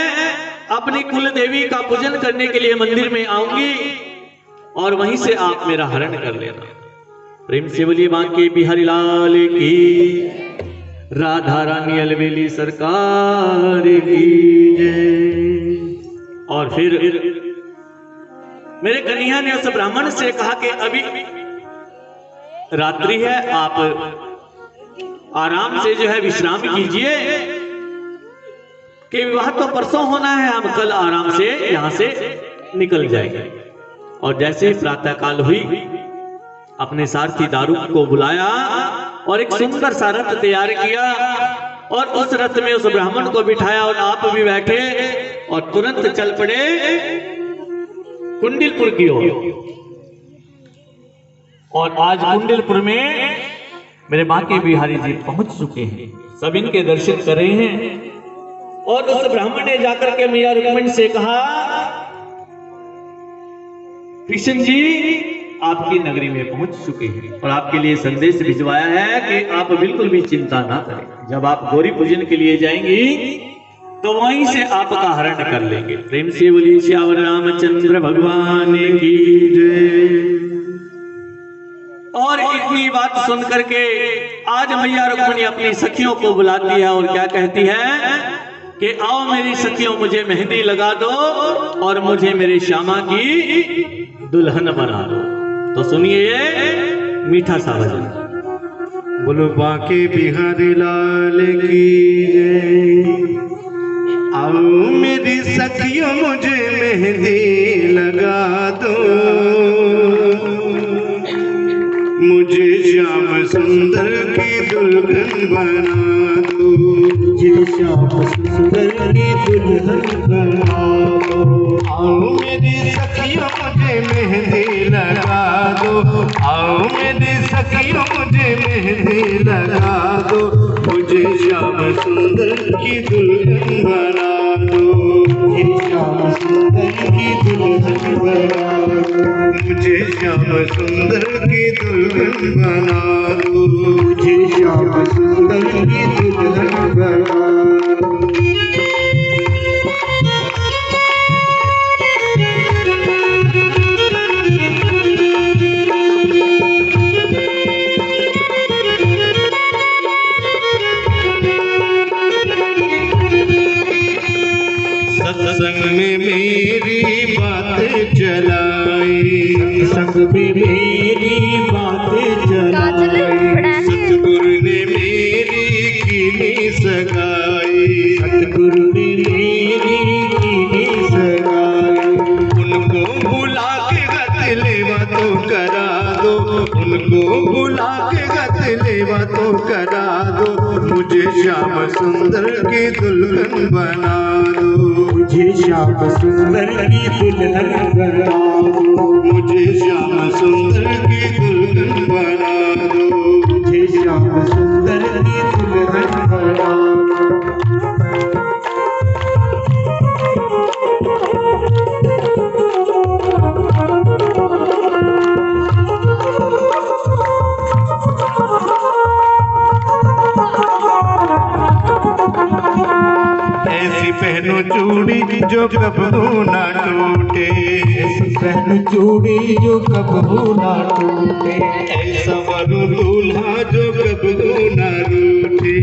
अपनी कुल देवी का पूजन करने के लिए मंदिर में आऊंगी और वहीं से आप मेरा हरण कर लेना। प्रेम से बोलिए बांके बिहारी लाल की, राधा रानी अलवेली सरकार की जय। और फिर मेरे कन्हैया ने उस ब्राह्मण से कहा कि अभी रात्रि है, आप आराम से जो है विश्राम कीजिए कि विवाह तो परसों होना है, हम कल आराम से यहां से निकल जाएंगे। और जैसे ही प्रातः काल हुई, अपने सारथी दारुक को बुलाया और एक सुंदर सा रथ तैयार किया और उस रथ में उस ब्राह्मण को बिठाया और आप भी बैठे और तुरंत चल पड़े कुंडिलपुर की ओर। और आज कुंडिलपुर में मेरे बांके बिहारी जी पहुंच चुके हैं। सब इनके दर्शन कर रहे हैं। और उस ब्राह्मण ने जाकर के मैया रुक्मिणी से कहा, कृष्ण जी आपकी नगरी में पहुंच चुके हैं और आपके लिए संदेश भिजवाया है कि आप बिल्कुल भी चिंता ना करें। जब आप गौरी पूजन के लिए जाएंगी तो वहीं से आपका हरण कर लेंगे। प्रेम से बोलिए श्यावर रामचंद्र भगवान की जय। और इतनी बात सुन करके आज मैया रुक्मिणी अपनी सखियों को बुलाती है और क्या कहती है कि आओ मेरी सखियों, मुझे मेहंदी लगा दो और मुझे मेरे श्यामा की दुल्हन बना दो। तो सुनिए मीठा सा भजन। बोलो बांके बिहारी लाल की जय। आओ मेरी सखियों मुझे मेहंदी लगा दो, मुझे श्याम सुंदर की दुल्हन बना दो, मुझे श्याम सुंदर की दुल्हन बना दो। आओ मेरी सखियों मुझे मेहंदी लगा दो, आओ मेरी सखियों मुझे मेहंदी लगा दो, मुझे श्याम सुंदर की दुल्हन बना दो, मुझे श्याम सुंदर की दुल्हन बना दो, मुझे श्याम सुंदर की दुल्हन बना दो, मुझे श्याम सुंदर की दुल्हन बना दो। सत्संग में मेरी बात चलाई, संग में मेरी बातें चलाई, सतगुरु ने मेरी कीनी सगाई, सतगुरु ने मेरी कीनी सगाई, उनको मुझे श्याम सुंदर की दुल्हन बना दो, मुझे श्याम सुंदर की दुल्हन बना दो, मुझे श्याम सुंदर की दुल्हन बना दो, मुझे श्याम सुंदर की दुल्हन बना दो। ऐसी पहनो चूड़ी जो कभी ना टूटे, ऐसी पहन चूड़ी जो कबहू ना टूटे, ऐसा वरु दूल्हा जो कभी ना रूठे,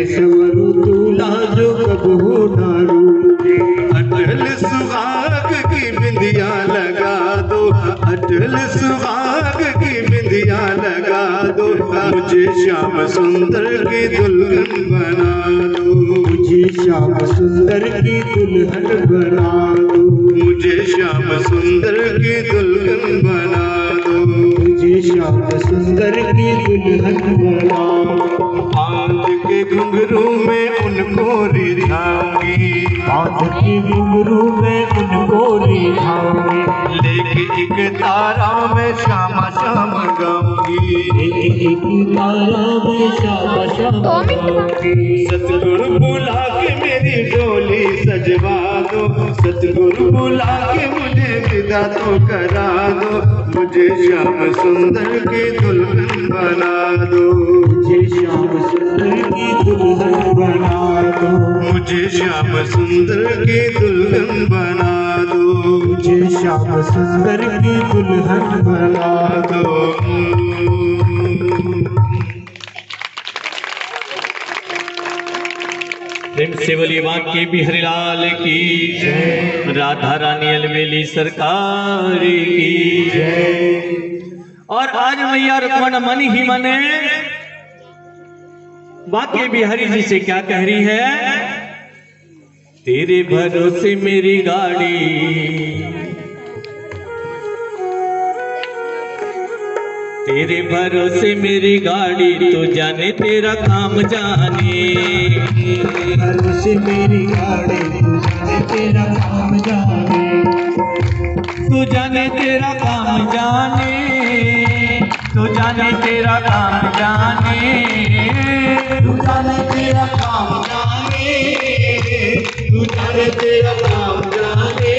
ऐसा वरु दूल्हा जो कबहू ना रूठे। अटल सुहाग की बिंदिया लगा दो, अटल सुहाग की बिंदिया लगा दो, मुझे श्याम सुंदर की दुल्हन बना दो, मुझे श्याम सुंदर की दुल्हन बना दो, मुझे श्याम सुंदर की दुल्हन बना दो, मुझे श्याम सुंदर की दुल्हन बना दो। आंख के घुंघरू में उनको रिझाऊंगी, हाथ की घुंघरू में उनको रिझाऊंगी, लेके एक तारा में श्याम श्याम गाऊंगी, एक तारा में श्याम श्याम गाऊंगी। सतगुरु बुला के मेरी डोली सजवा दो, सतगुरु बुला के मुझे विदा तो करा दो, मुझे श्याम सुंदर की दुल्हन बना दो, मुझे श्याम सुंदर की दुल्हन बना दो, मुझे श्याम सुंदर की दुल्हन बना दो, मुझे श्याम सुंदर की दुल्हन बना दो। प्रेम से बोलिए बांके बिहारी लाल की जय, राधा रानी अलवेली सरकार की जय। और आज मैया रुक्मण मन ही मने बांके बिहारी जी से क्या कह रही है? तेरे भरोसे मेरी गाड़ी, तेरे भरोसे मेरी गाड़ी, तो जाने तेरा काम जाने, भरोसे मेरी गाड़ी, तू जाने तेरा काम जाने, तू जाने तेरा काम जाने, तू जाने तेरा काम जाने, तू जाने तेरा काम जाने, तू जाने तेरा काम जाने।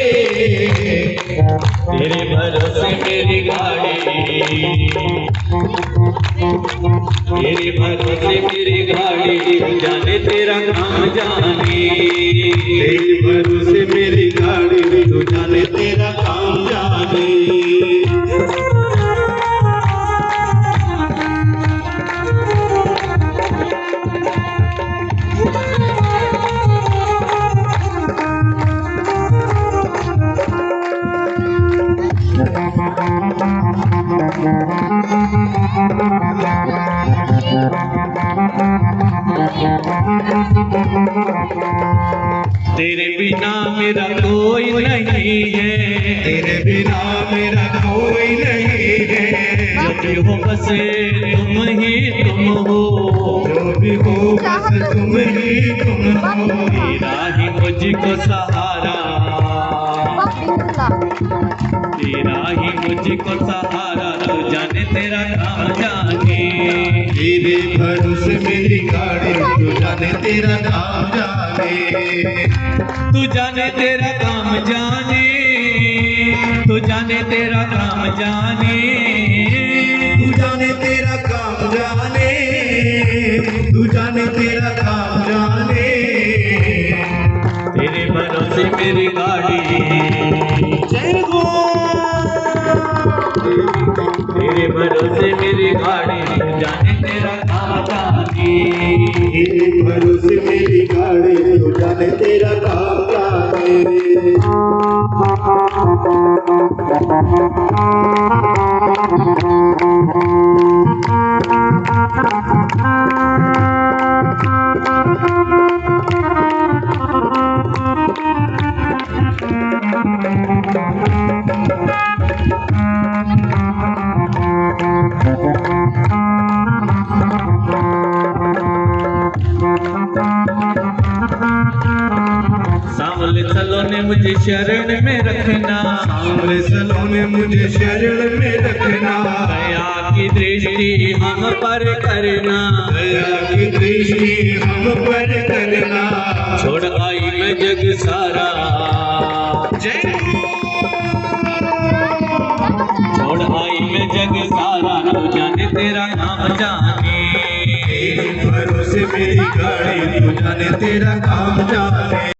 तेरे भरोसे मेरी गाड़ी, तेरे भरोसे मेरी गाड़ी, तू जाने तेरा काम जाने, तेरे भरोसे मेरी गाड़ी, तू जाने तेरा काम जाने। तेरे बिना मेरा कोई नहीं है, तेरे बिना मेरा कोई नहीं है, जो भी हो बसे तुम ही तुम हो, जो भी हो बस तुम ही तुम हो, तेरा ही मुझको सहारा, तेरा ही मुझको सहारा, तू जाने तेरा काम जाने, तेरे भरोसे मेरी गाड़ी, तू जाने तेरा काम जाने, तू जाने तेरा काम जाने, तू जाने तेरा काम जाने, तू जाने तेरा काम जाने, तू जाने तेरा काम जाने। तेरे भरोसे मेरी गाड़ी, जय हो, तेरे भरोसे मेरी गाड़ी, तू जाने तेरा काम जाने, तेरे भरोसे मेरी गाड़ी, तू जाने तेरा काम जाने। सांवले चलो ने मुझे शरण में रखना, सांवले चलो ने मुझे शरण में रखना, दया की दृष्टि हम पर करना, दया की दृष्टि हम पर करना, छोड़ आई मैं जग सारा, जय छोड़ आई मैं जग सारा, तू जाने तेरा नाम जाने, भरोसे मेरी गाड़ी, तू जाने तेरा काम जाने।